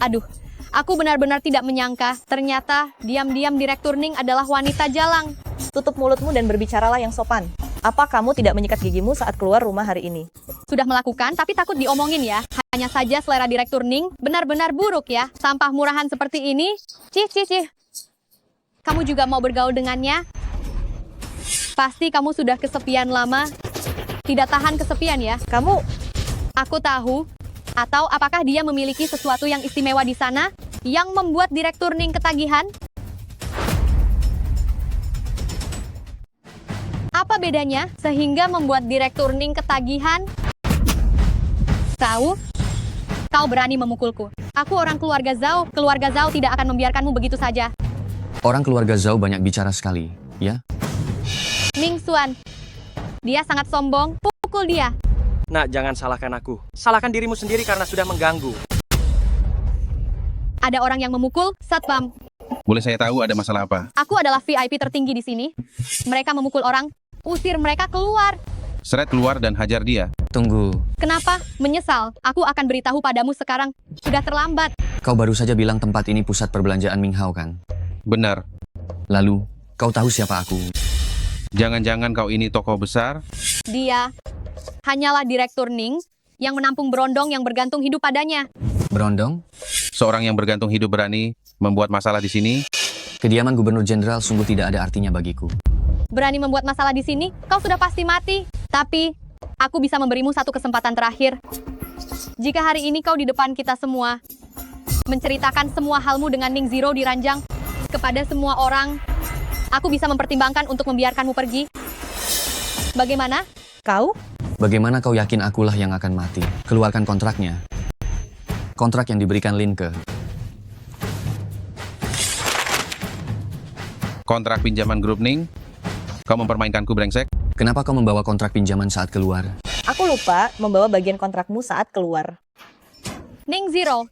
Aduh, aku benar-benar tidak menyangka. Ternyata, diam-diam direktur Ning adalah wanita jalang. Tutup mulutmu dan berbicaralah yang sopan. Apa kamu tidak menyikat gigimu saat keluar rumah hari ini? Sudah melakukan, tapi takut diomongin ya. Hanya saja selera direktur Ning benar-benar buruk ya. Sampah murahan seperti ini. Cih. Kamu juga mau bergaul dengannya? Pasti kamu sudah kesepian lama. Tidak tahan kesepian ya. Aku tahu. Atau apakah dia memiliki sesuatu yang istimewa di sana yang membuat direktur Ning ketagihan? Apa bedanya sehingga membuat direktur Ning ketagihan? Tahu? Kau berani memukulku. Aku orang keluarga Zhao. Keluarga Zhao tidak akan membiarkanmu begitu saja. Orang keluarga Zhao banyak bicara sekali, ya? Ning Xuan. Dia sangat sombong. Pukul dia. Nak, jangan salahkan aku. Salahkan dirimu sendiri karena sudah mengganggu. Ada orang yang memukul satpam. Boleh saya tahu ada masalah apa? Aku adalah VIP tertinggi di sini. Mereka memukul orang. Usir mereka keluar. Seret keluar dan hajar dia. Tunggu, Kenapa? Menyesal. Aku akan beritahu padamu sekarang. Sudah terlambat. kau baru saja bilang tempat ini pusat perbelanjaan Minghao kan? Benar. Lalu, kau tahu siapa aku? Jangan-jangan kau ini tokoh besar? Dia hanyalah direktur Ning yang menampung berondong yang bergantung hidup padanya. Berondong? Seorang yang bergantung hidup berani membuat masalah di sini? Kediaman Gubernur Jenderal sungguh tidak ada artinya bagiku. Berani membuat masalah di sini, kau sudah pasti mati. Tapi, aku bisa memberimu satu kesempatan terakhir. Jika hari ini kau di depan kita semua, menceritakan semua halmu dengan Ning Zero di ranjang kepada semua orang, aku bisa mempertimbangkan untuk membiarkanmu pergi. Bagaimana? Kau? Bagaimana kau yakin akulah yang akan mati? Keluarkan kontraknya. Kontrak yang diberikan Lin ke. Kontrak pinjaman grup Ning? Kau mempermainkanku, brengsek? Kenapa kau membawa kontrak pinjaman saat keluar? Aku lupa membawa bagian kontrakmu saat keluar. Ning Zero,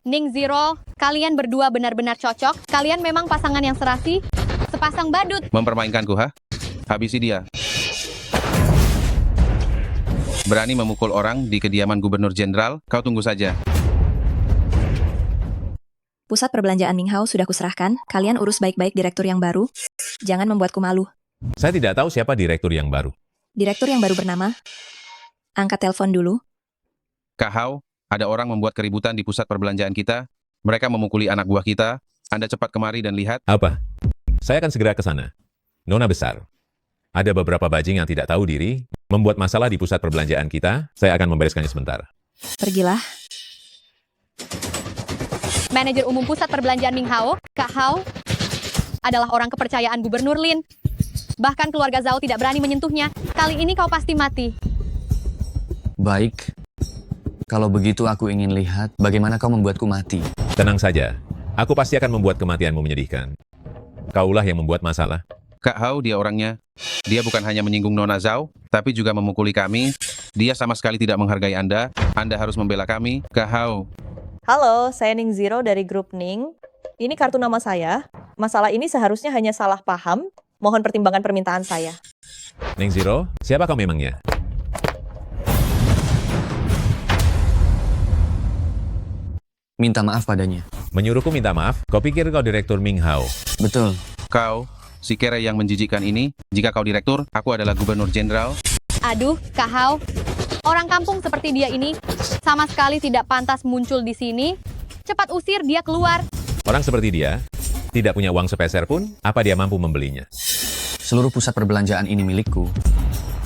kalian berdua benar-benar cocok. Kalian memang pasangan yang serasi, sepasang badut. Mempermainkanku, ha? Habisi dia. Berani memukul orang di kediaman Gubernur Jenderal? Kau tunggu saja. Pusat perbelanjaan Minghao sudah kuserahkan. Kalian urus baik-baik direktur yang baru. Jangan membuatku malu. Saya tidak tahu siapa direktur yang baru. Direktur yang baru bernama... Angkat telepon dulu. Kak Hao, ada orang membuat keributan di pusat perbelanjaan kita. Mereka memukuli anak buah kita. Anda cepat kemari dan lihat. Apa? Saya akan segera ke sana. Nona besar. Ada beberapa bajing yang tidak tahu diri, membuat masalah di pusat perbelanjaan kita. Saya akan membereskannya sebentar. Pergilah. Manajer umum pusat perbelanjaan Minghao, Kak Hao, adalah orang kepercayaan Gubernur Lin. Bahkan keluarga Zhao tidak berani menyentuhnya. Kali ini kau pasti mati. Baik. Kalau begitu aku ingin lihat bagaimana kau membuatku mati. Tenang saja. Aku pasti akan membuat kematianmu menyedihkan. Kaulah yang membuat masalah. Kak Hao, dia orangnya. Dia bukan hanya menyinggung Nona Zhao, tapi juga memukuli kami. Dia sama sekali tidak menghargai Anda. Anda harus membela kami. Kak Hao. Halo, saya Ning Zero dari grup Ning. Ini kartu nama saya. Masalah ini seharusnya hanya salah paham. Mohon pertimbangan permintaan saya. Ning Zero, siapa kau memangnya? Minta maaf padanya. Menyuruhku minta maaf? Kau pikir kau direktur Minghao? Betul. Kau, si kere yang menjijikkan ini, jika kau direktur, aku adalah Gubernur Jenderal. Aduh, Kak Hao. Orang kampung seperti dia ini sama sekali tidak pantas muncul di sini. Cepat usir dia keluar. Orang seperti dia, tidak punya uang sepeser pun, apa dia mampu membelinya? Seluruh pusat perbelanjaan ini milikku.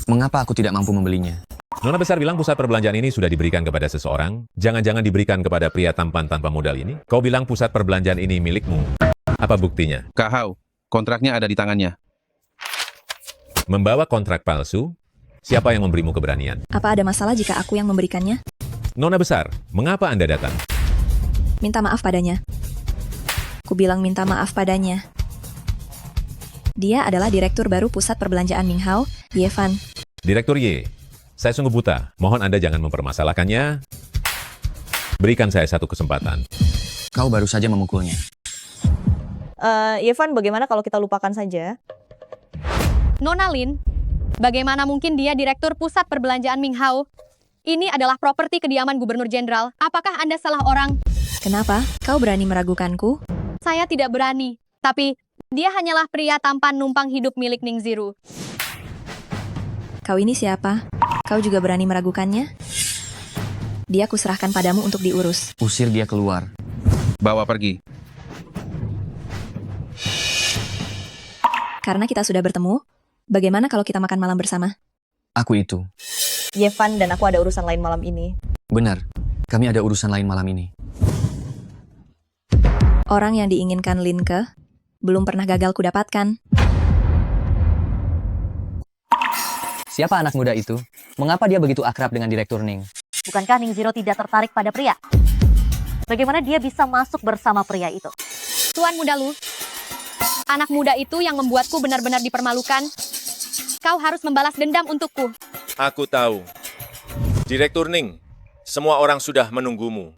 Mengapa aku tidak mampu membelinya? Nona besar bilang pusat perbelanjaan ini sudah diberikan kepada seseorang. Jangan-jangan diberikan kepada pria tampan tanpa modal ini? Kau bilang pusat perbelanjaan ini milikmu. Apa buktinya? Kak Hao, kontraknya ada di tangannya. Membawa kontrak palsu? Siapa yang memberimu keberanian? Apa ada masalah jika aku yang memberikannya? Nona besar, mengapa Anda datang? Minta maaf padanya. Ku bilang minta maaf padanya. Dia adalah direktur baru pusat perbelanjaan Minghao, Yevan. Direktur Y, saya sungguh buta. Mohon Anda jangan mempermasalahkannya. Berikan saya satu kesempatan. Kau baru saja memukulnya. Yevan, bagaimana kalau kita lupakan saja? Nona Lin, bagaimana mungkin dia direktur pusat perbelanjaan Minghao? Ini adalah properti kediaman Gubernur Jenderal. Apakah Anda salah orang? Kenapa? Kau berani meragukanku? Saya tidak berani, tapi dia hanyalah pria tampan numpang hidup milik Ning Ziru. Kau ini siapa? Kau juga berani meragukannya? Dia kuserahkan padamu untuk diurus. Usir dia keluar. Bawa pergi. Karena kita sudah bertemu, bagaimana kalau kita makan malam bersama? Aku itu. Yevan dan aku ada urusan lain malam ini. Benar, kami ada urusan lain malam ini. Orang yang diinginkan Linke belum pernah gagal kudapatkan. Siapa anak muda itu? Mengapa dia begitu akrab dengan Direktur Ning? Bukankah Ning Zero tidak tertarik pada pria? Bagaimana dia bisa masuk bersama pria itu? Tuan Muda Lu, anak muda itu yang membuatku benar-benar dipermalukan. Kau harus membalas dendam untukku. Aku tahu. Direktur Ning, semua orang sudah menunggumu.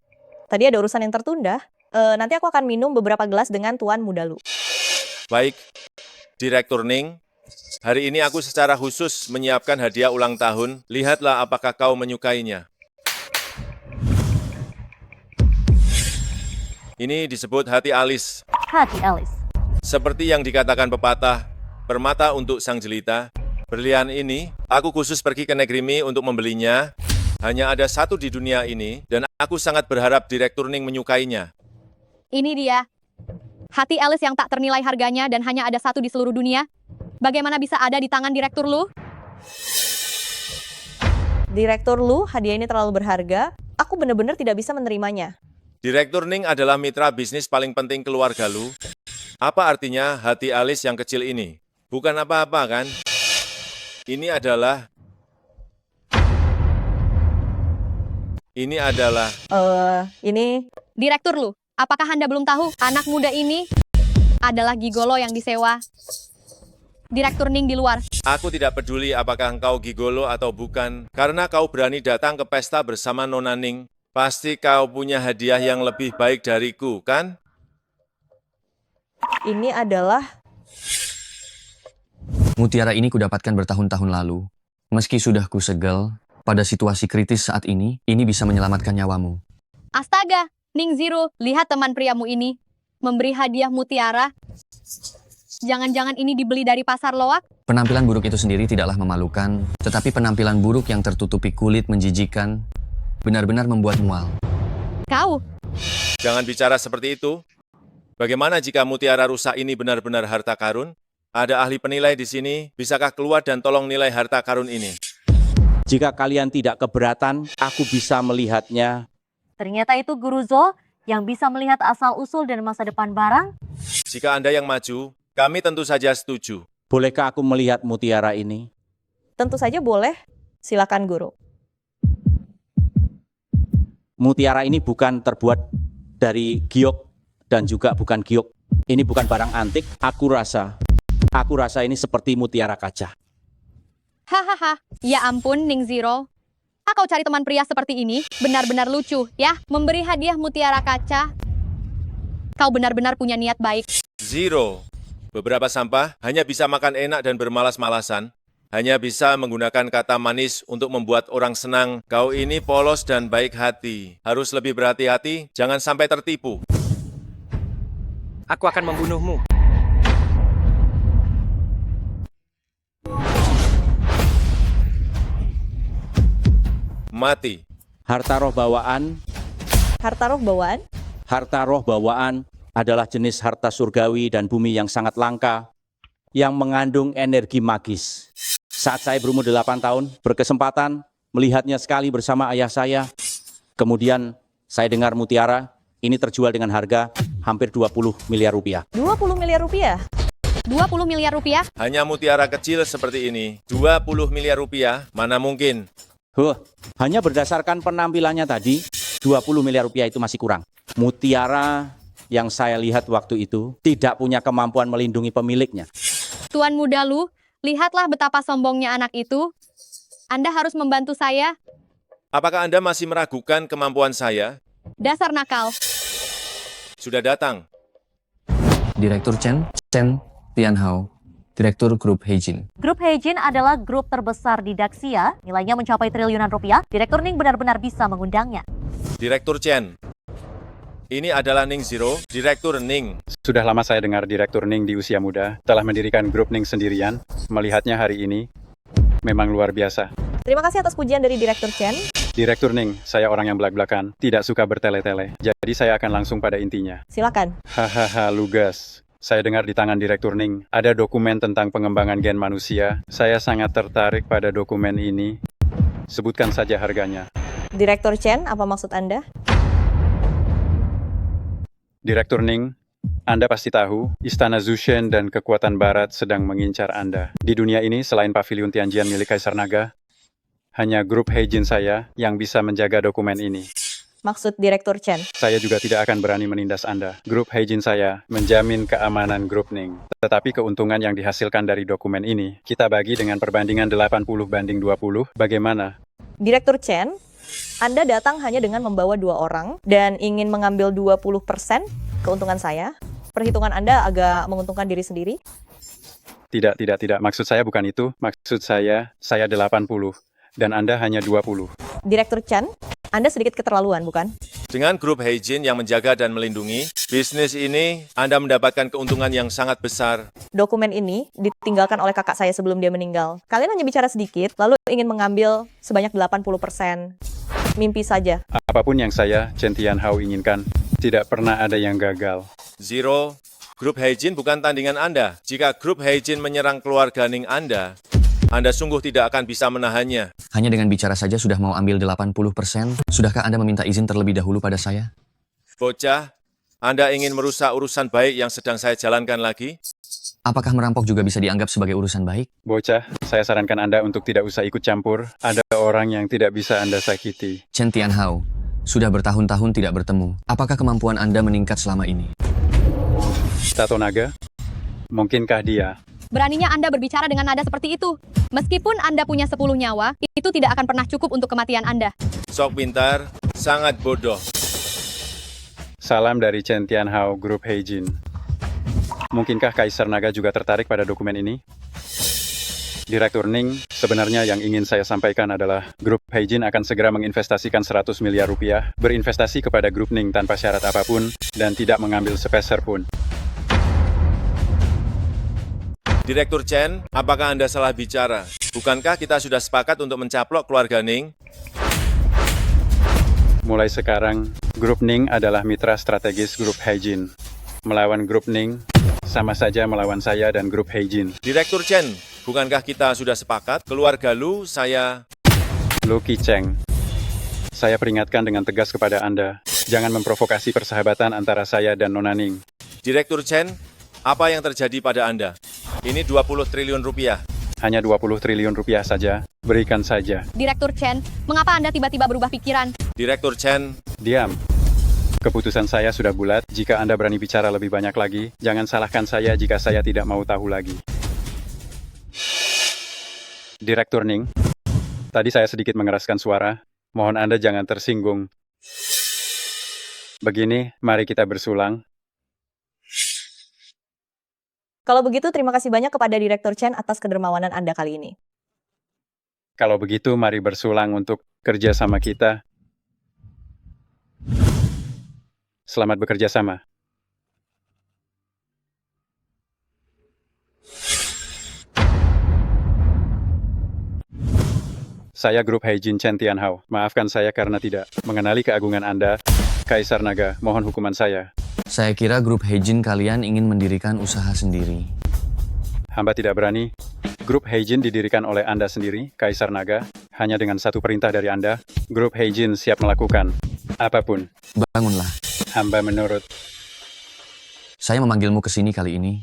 Tadi ada urusan yang tertunda. Nanti aku akan minum beberapa gelas dengan Tuan Muda Lu. Baik, Direktur Ning, hari ini aku secara khusus menyiapkan hadiah ulang tahun. Lihatlah apakah kau menyukainya. Ini disebut hati alis. Hati alis. Seperti yang dikatakan pepatah, permata untuk sang jelita. Berlian ini, aku khusus pergi ke negeri Mi untuk membelinya. Hanya ada satu di dunia ini, dan aku sangat berharap Direktur Ning menyukainya. Ini dia. Hati Alice yang tak ternilai harganya dan hanya ada satu di seluruh dunia. Bagaimana bisa ada di tangan Direktur Lu? Direktur Lu, hadiah ini terlalu berharga. Aku benar-benar tidak bisa menerimanya. Direktur Ning adalah mitra bisnis paling penting keluarga Lu. Apa artinya hati Alice yang kecil ini? Bukan apa-apa kan? Ini adalah... Ini... Direktur Lu, apakah Anda belum tahu? Anak muda ini adalah gigolo yang disewa. Direktur Ning di luar. Aku tidak peduli apakah engkau gigolo atau bukan, karena kau berani datang ke pesta bersama Nona Ning. Pasti kau punya hadiah yang lebih baik dariku, kan? Ini adalah... Mutiara ini kudapatkan bertahun-tahun lalu. Meski sudah kusegel, pada situasi kritis saat ini bisa menyelamatkan nyawamu. Astaga, Ning Zero, lihat teman priamu ini. Memberi hadiah mutiara. Jangan-jangan ini dibeli dari pasar loak? Penampilan buruk itu sendiri tidaklah memalukan, tetapi penampilan buruk yang tertutupi kulit menjijikan, benar-benar membuat mual. Kau? Jangan bicara seperti itu. Bagaimana jika mutiara rusak ini benar-benar harta karun? Ada ahli penilai di sini, bisakah keluar dan tolong nilai harta karun ini? Jika kalian tidak keberatan, aku bisa melihatnya. Ternyata itu Guru Zo yang bisa melihat asal-usul dan masa depan barang. Jika Anda yang maju, kami tentu saja setuju. Bolehkah aku melihat mutiara ini? Tentu saja boleh. Silakan Guru. Mutiara ini bukan terbuat dari giok dan juga bukan giok. Ini bukan barang antik. Aku rasa ini seperti mutiara kaca. Hahaha, ya ampun Ning Zero. Kau cari teman pria seperti ini, benar-benar lucu, ya? Memberi hadiah mutiara kaca. Kau benar-benar punya niat baik. Zero. Beberapa sampah hanya bisa makan enak dan bermalas-malasan. Hanya bisa menggunakan kata manis untuk membuat orang senang. Kau ini polos dan baik hati. Harus lebih berhati-hati, jangan sampai tertipu. Aku akan membunuhmu. Mati. Harta roh bawaan. Harta roh bawaan? Harta roh bawaan adalah jenis harta surgawi dan bumi yang sangat langka, yang mengandung energi magis. Saat saya berumur 8 tahun, berkesempatan melihatnya sekali bersama ayah saya. Kemudian saya dengar mutiara ini terjual dengan harga hampir 20 miliar rupiah. 20 miliar rupiah? 20 miliar rupiah? Hanya mutiara kecil seperti ini, 20 miliar rupiah, mana mungkin? Hanya berdasarkan penampilannya tadi, 20 miliar rupiah itu masih kurang. Mutiara yang saya lihat waktu itu tidak punya kemampuan melindungi pemiliknya. Tuan muda Lu, lihatlah betapa sombongnya anak itu. Anda harus membantu saya. Apakah Anda masih meragukan kemampuan saya? Dasar nakal. Sudah datang. Direktur Chen Tianhao, Direktur Grup Heijin. Grup Heijin adalah grup terbesar di Daxia, nilainya mencapai triliunan rupiah. Direktur Ning benar-benar bisa mengundangnya. Direktur Chen. Ini adalah Ning Zero, Direktur Ning. Sudah lama saya dengar Direktur Ning di usia muda telah mendirikan grup Ning sendirian. Melihatnya hari ini memang luar biasa. Terima kasih atas pujian dari Direktur Chen. Direktur Ning, saya orang yang belak-belakan, tidak suka bertele-tele. Jadi saya akan langsung pada intinya. Silakan. Hahaha, lugas. Saya dengar di tangan Direktur Ning ada dokumen tentang pengembangan gen manusia. Saya sangat tertarik pada dokumen ini. Sebutkan saja harganya. Direktur Chen, apa maksud Anda? Direktur Ning, Anda pasti tahu, Istana Zushen dan kekuatan Barat sedang mengincar Anda. Di dunia ini, selain pavilion Tianjian milik Kaisar Naga, hanya grup Heijin saya yang bisa menjaga dokumen ini. Maksud Direktur Chen? Saya juga tidak akan berani menindas Anda. Grup Heijin saya menjamin keamanan grup Ning. Tetapi keuntungan yang dihasilkan dari dokumen ini, kita bagi dengan perbandingan 80/20. Bagaimana? Direktur Chen, Anda datang hanya dengan membawa 2 orang dan ingin mengambil 20% keuntungan saya. Perhitungan Anda agak menguntungkan diri sendiri. Tidak. Maksud saya bukan itu. Maksud saya 80 dan Anda hanya 20. Direktur Chen, Anda sedikit keterlaluan, bukan? Dengan grup Heijin yang menjaga dan melindungi, bisnis ini Anda mendapatkan keuntungan yang sangat besar. Dokumen ini ditinggalkan oleh kakak saya sebelum dia meninggal. Kalian hanya bicara sedikit, lalu ingin mengambil sebanyak 80%. Mimpi saja. Apapun yang saya, Chen Tianhao, inginkan, tidak pernah ada yang gagal. Zero, grup Heijin bukan tandingan Anda. Jika grup Heijin menyerang keluarga Ning Anda sungguh tidak akan bisa menahannya. Hanya dengan bicara saja sudah mau ambil 80%, sudahkah Anda meminta izin terlebih dahulu pada saya? Bocah, Anda ingin merusak urusan baik yang sedang saya jalankan lagi? Apakah merampok juga bisa dianggap sebagai urusan baik? Bocah, saya sarankan Anda untuk tidak usah ikut campur. Ada orang yang tidak bisa Anda sakiti. Chen Tianhao, sudah bertahun-tahun tidak bertemu. Apakah kemampuan Anda meningkat selama ini? Tato Naga? Mungkinkah dia? Beraninya Anda berbicara dengan nada seperti itu. Meskipun Anda punya 10 nyawa, itu tidak akan pernah cukup untuk kematian Anda. Sok pintar, sangat bodoh. Salam dari Chen Tianhao, Grup Heijin. Mungkinkah Kaisar Naga juga tertarik pada dokumen ini? Direktur Ning, sebenarnya yang ingin saya sampaikan adalah Grup Heijin akan segera menginvestasikan 100 miliar rupiah, berinvestasi kepada Grup Ning tanpa syarat apapun, dan tidak mengambil sepeser pun. Direktur Chen, apakah Anda salah bicara? Bukankah kita sudah sepakat untuk mencaplok keluarga Ning? Mulai sekarang, Grup Ning adalah mitra strategis Grup Heijin. Melawan Grup Ning, sama saja melawan saya dan Grup Heijin. Direktur Chen, bukankah kita sudah sepakat? Keluarga Lu, saya... Lu Qicheng, saya peringatkan dengan tegas kepada Anda, jangan memprovokasi persahabatan antara saya dan Nona Ning. Direktur Chen, apa yang terjadi pada Anda? Ini 20 triliun rupiah. Hanya 20 triliun rupiah saja, berikan saja. Direktur Chen, mengapa Anda tiba-tiba berubah pikiran? Direktur Chen, diam. Keputusan saya sudah bulat, jika Anda berani bicara lebih banyak lagi, jangan salahkan saya jika saya tidak mau tahu lagi. Direktur Ning, tadi saya sedikit mengeraskan suara, mohon Anda jangan tersinggung. Begini, mari kita bersulang. Kalau begitu, terima kasih banyak kepada Direktur Chen atas kedermawanan Anda kali ini. Kalau begitu, mari bersulang untuk kerja sama kita. Selamat bekerja sama. Saya Grup Heijin Chen Tianhao. Maafkan saya karena tidak mengenali keagungan Anda. Kaisar Naga, mohon hukuman saya. Saya kira Grup Heijin kalian ingin mendirikan usaha sendiri. Hamba tidak berani. Grup Heijin didirikan oleh Anda sendiri, Kaisar Naga, hanya dengan satu perintah dari Anda. Grup Heijin siap melakukan apapun. Bangunlah. Hamba menurut. Saya memanggilmu ke sini kali ini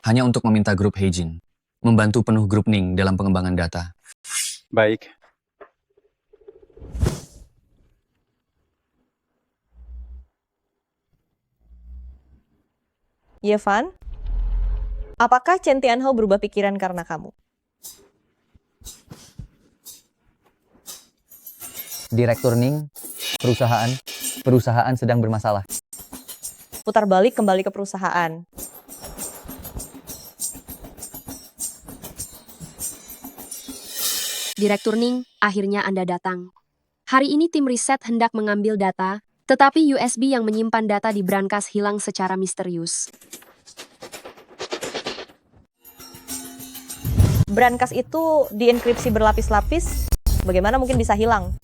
hanya untuk meminta grup Heijin membantu penuh grup Ning dalam pengembangan data. Baik. Yevan, apakah Chen Tianhao berubah pikiran karena kamu? Direktur Ning, perusahaan sedang bermasalah. Putar balik kembali ke perusahaan. Direktur Ning, akhirnya Anda datang. Hari ini tim riset hendak mengambil data, tetapi USB yang menyimpan data di brankas hilang secara misterius. Brankas itu dienkripsi berlapis-lapis, bagaimana mungkin bisa hilang?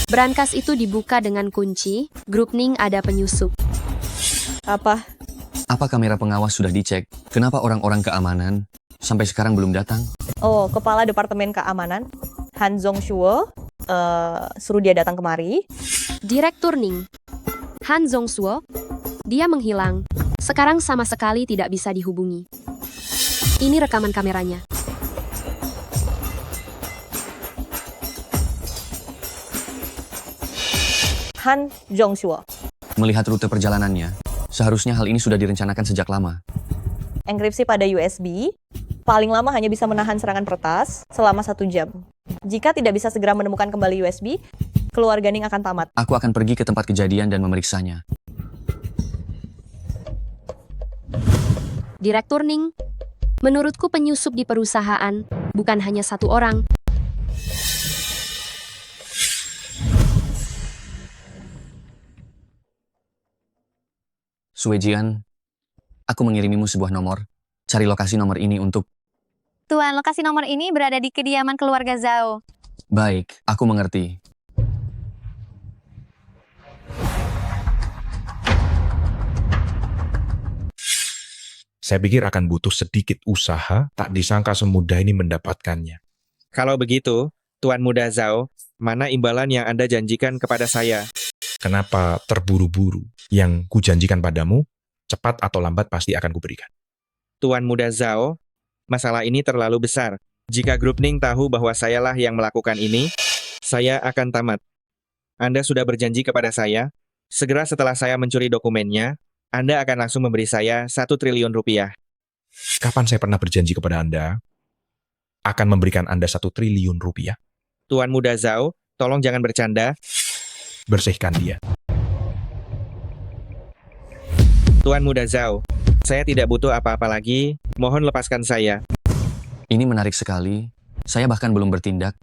Brankas itu dibuka dengan kunci, grup Ning ada penyusup. Apa? Apa kamera pengawas sudah dicek? Kenapa orang-orang keamanan sampai sekarang belum datang? Oh, Kepala Departemen Keamanan, Han Zhongshuo, suruh dia datang kemari. Direktur Ning, Han Zhongshuo, dia menghilang. Sekarang sama sekali tidak bisa dihubungi. Ini rekaman kameranya. Han Zhongshuo. Melihat rute perjalanannya, seharusnya hal ini sudah direncanakan sejak lama. Enkripsi pada USB, paling lama hanya bisa menahan serangan peretas selama 1 jam. Jika tidak bisa segera menemukan kembali USB, keluarga Ning akan tamat. Aku akan pergi ke tempat kejadian dan memeriksanya. Direktur Ning, menurutku penyusup di perusahaan bukan hanya 1 orang. Suejian, aku mengirimimu sebuah nomor. Cari lokasi nomor ini untuk... Tuan, lokasi nomor ini berada di kediaman keluarga Zhao. Baik, aku mengerti. Saya pikir akan butuh sedikit usaha, tak disangka semudah ini mendapatkannya. Kalau begitu, Tuan Muda Zhao, mana imbalan yang Anda janjikan kepada saya? Kenapa terburu-buru? Yang kujanjikan padamu, cepat atau lambat pasti akan kuberikan. Tuan Muda Zhao, masalah ini terlalu besar. Jika grup Ning tahu bahwa sayalah yang melakukan ini, saya akan tamat. Anda sudah berjanji kepada saya, segera setelah saya mencuri dokumennya, Anda akan langsung memberi saya 1 triliun rupiah. Kapan saya pernah berjanji kepada Anda akan memberikan Anda 1 triliun rupiah? Tuan Muda Zhao, tolong jangan bercanda. Bersihkan dia. Tuan Muda Zhao, saya tidak butuh apa-apa lagi, mohon lepaskan saya. Ini menarik sekali. Saya bahkan belum bertindak.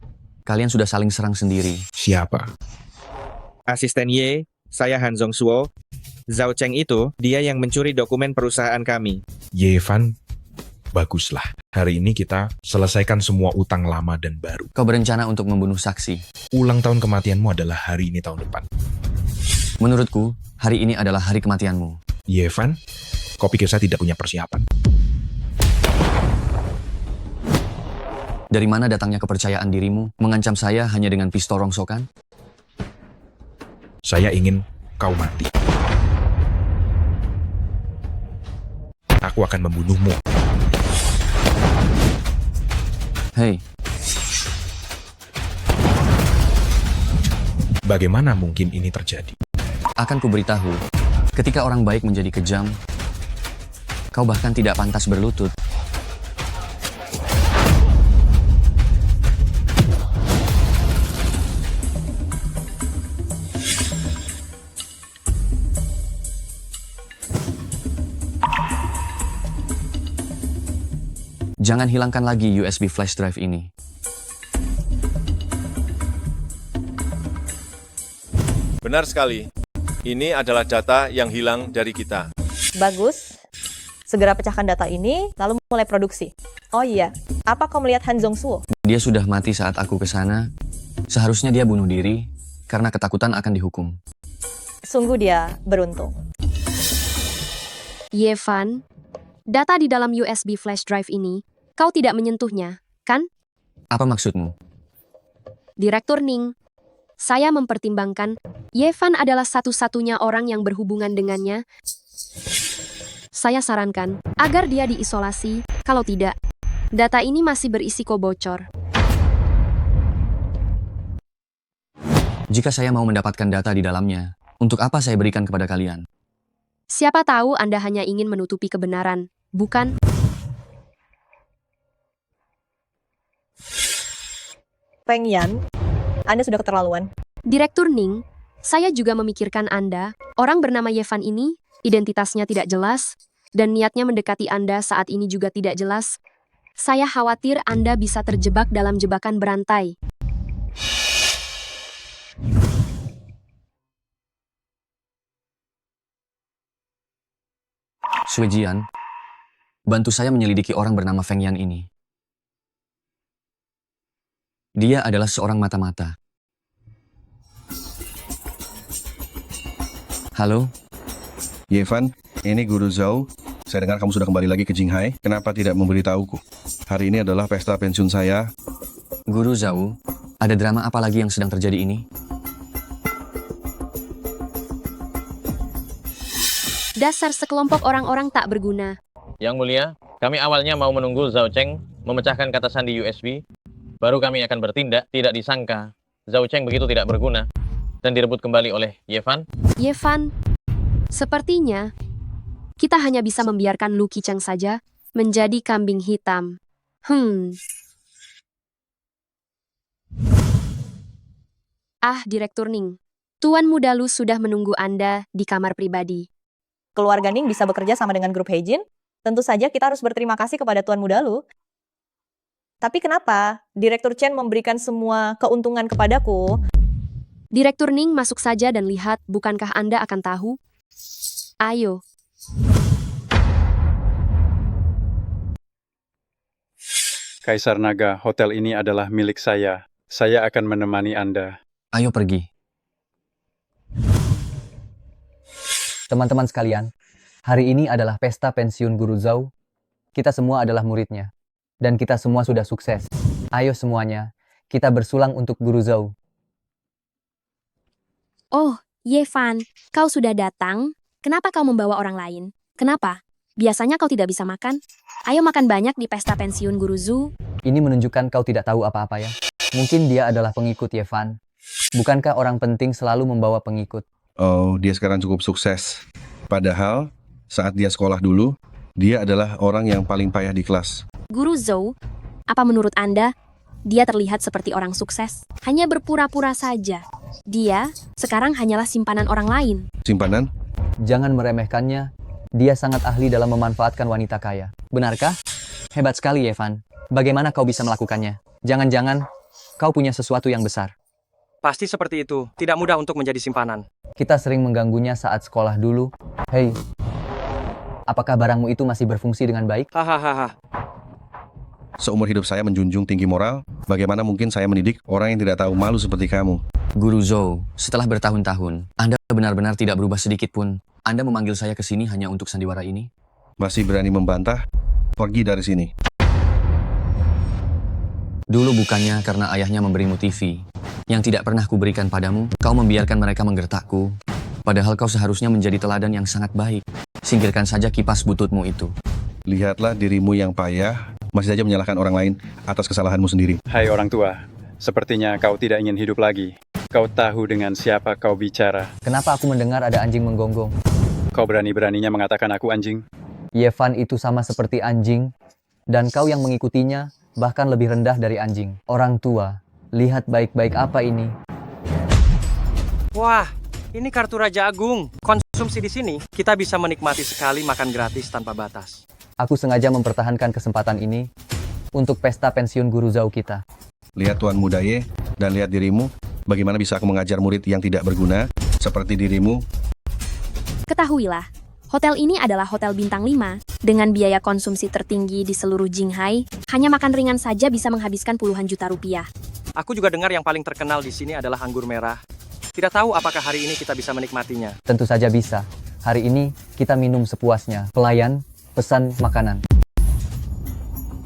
Kalian sudah saling serang sendiri. Siapa? Asisten Ye, saya Han Zhongshuo. Zhao Cheng itu, dia yang mencuri dokumen perusahaan kami. Yevan, baguslah. Hari ini kita selesaikan semua utang lama dan baru. Kau berencana untuk membunuh saksi. Ulang tahun kematianmu adalah hari ini tahun depan. Menurutku, hari ini adalah hari kematianmu. Yevan, kau pikir saya tidak punya persiapan? Dari mana datangnya kepercayaan dirimu mengancam saya hanya dengan pistol rongsokan? Saya ingin kau mati. Aku akan membunuhmu. Hei. Bagaimana mungkin ini terjadi? Akan kuberitahu, ketika orang baik menjadi kejam, kau bahkan tidak pantas berlutut. Jangan hilangkan lagi USB flash drive ini. Benar sekali. Ini adalah data yang hilang dari kita. Bagus. Segera pecahkan data ini, lalu mulai produksi. Oh iya, apa kau melihat Han Zhongshuo? Dia sudah mati saat aku ke sana. Seharusnya dia bunuh diri karena ketakutan akan dihukum. Sungguh dia beruntung. Yevan, data di dalam USB flash drive ini Kau tidak menyentuhnya, kan? Apa maksudmu? Direktur Ning, saya mempertimbangkan Yevan adalah satu-satunya orang yang berhubungan dengannya. Saya sarankan agar dia diisolasi, kalau tidak, data ini masih berisiko bocor. Jika saya mau mendapatkan data di dalamnya, untuk apa saya berikan kepada kalian? Siapa tahu Anda hanya ingin menutupi kebenaran, bukan? Feng Yan, Anda sudah keterlaluan. Direktur Ning, saya juga memikirkan Anda, orang bernama Yevan ini, identitasnya tidak jelas, dan niatnya mendekati Anda saat ini juga tidak jelas. Saya khawatir Anda bisa terjebak dalam jebakan berantai. Suejian, bantu saya menyelidiki orang bernama Feng Yan ini. Dia adalah seorang mata-mata. Halo? Yevan, ini Guru Zhao. Saya dengar kamu sudah kembali lagi ke Jinghai. Kenapa tidak memberitahuku? Hari ini adalah pesta pensiun saya. Guru Zhao, ada drama apa lagi yang sedang terjadi ini? Dasar sekelompok orang-orang tak berguna. Yang mulia, kami awalnya mau menunggu Zhao Cheng memecahkan kata sandi USB. Baru kami akan bertindak, tidak disangka. Zhao Cheng begitu tidak berguna dan direbut kembali oleh Yevan. Yevan, sepertinya kita hanya bisa membiarkan Lu Qicheng saja menjadi kambing hitam. Direktur Ning, Tuan Muda Lu sudah menunggu Anda di kamar pribadi. Keluarga Ning bisa bekerja sama dengan grup Heijin, tentu saja kita harus berterima kasih kepada Tuan Muda Lu. Tapi kenapa Direktur Chen memberikan semua keuntungan kepadaku? Direktur Ning masuk saja dan lihat, bukankah Anda akan tahu? Ayo. Kaisar Naga, hotel ini adalah milik saya. Saya akan menemani Anda. Ayo pergi. Teman-teman sekalian, hari ini adalah pesta pensiun Guru Zhao. Kita semua adalah muridnya. Dan kita semua sudah sukses. Ayo semuanya, kita bersulang untuk Guru Zhao. Oh, Yevan, kau sudah datang? Kenapa kau membawa orang lain? Kenapa? Biasanya kau tidak bisa makan? Ayo makan banyak di pesta pensiun Guru Zhao. Ini menunjukkan kau tidak tahu apa-apa ya. Mungkin dia adalah pengikut Yevan. Bukankah orang penting selalu membawa pengikut? Oh, dia sekarang cukup sukses. Padahal, saat dia sekolah dulu, dia adalah orang yang paling payah di kelas. Guru Zhao, apa menurut Anda? Dia terlihat seperti orang sukses. Hanya berpura-pura saja. Dia sekarang hanyalah simpanan orang lain. Simpanan? Jangan meremehkannya. Dia sangat ahli dalam memanfaatkan wanita kaya. Benarkah? Hebat sekali, Yevan. Bagaimana kau bisa melakukannya? Jangan-jangan kau punya sesuatu yang besar. Pasti seperti itu. Tidak mudah untuk menjadi simpanan. Kita sering mengganggunya saat sekolah dulu. Hei, apakah barangmu itu masih berfungsi dengan baik? Hahaha. Seumur hidup saya menjunjung tinggi moral, bagaimana mungkin saya mendidik orang yang tidak tahu malu seperti kamu? Guru Zhao, setelah bertahun-tahun, Anda benar-benar tidak berubah sedikit pun. Anda memanggil saya ke sini hanya untuk sandiwara ini? Masih berani membantah? Pergi dari sini. Dulu bukannya karena ayahnya memberimu TV, yang tidak pernah kuberikan padamu, kau membiarkan mereka menggertakku. Padahal kau seharusnya menjadi teladan yang sangat baik. Singkirkan saja kipas bututmu itu. Lihatlah dirimu yang payah, masih saja menyalahkan orang lain atas kesalahanmu sendiri. Hai orang tua, sepertinya kau tidak ingin hidup lagi. Kau tahu dengan siapa kau bicara. Kenapa aku mendengar ada anjing menggonggong? Kau berani-beraninya mengatakan aku anjing? Yevan itu sama seperti anjing, dan kau yang mengikutinya bahkan lebih rendah dari anjing. Orang tua, lihat baik-baik apa ini. Wah, ini kartu Raja Agung. Konsumsi di sini, kita bisa menikmati sekali makan gratis tanpa batas. Aku sengaja mempertahankan kesempatan ini untuk pesta pensiun Guru Zhao kita. Lihat Tuan Muda Ye, dan lihat dirimu. Bagaimana bisa aku mengajar murid yang tidak berguna seperti dirimu? Ketahuilah, hotel ini adalah hotel bintang 5 dengan biaya konsumsi tertinggi di seluruh Jinghai. Hanya makan ringan saja bisa menghabiskan puluhan juta rupiah. Aku juga dengar yang paling terkenal di sini adalah anggur merah. Tidak tahu apakah hari ini kita bisa menikmatinya. Tentu saja bisa. Hari ini kita minum sepuasnya. Pelayan, pesan makanan.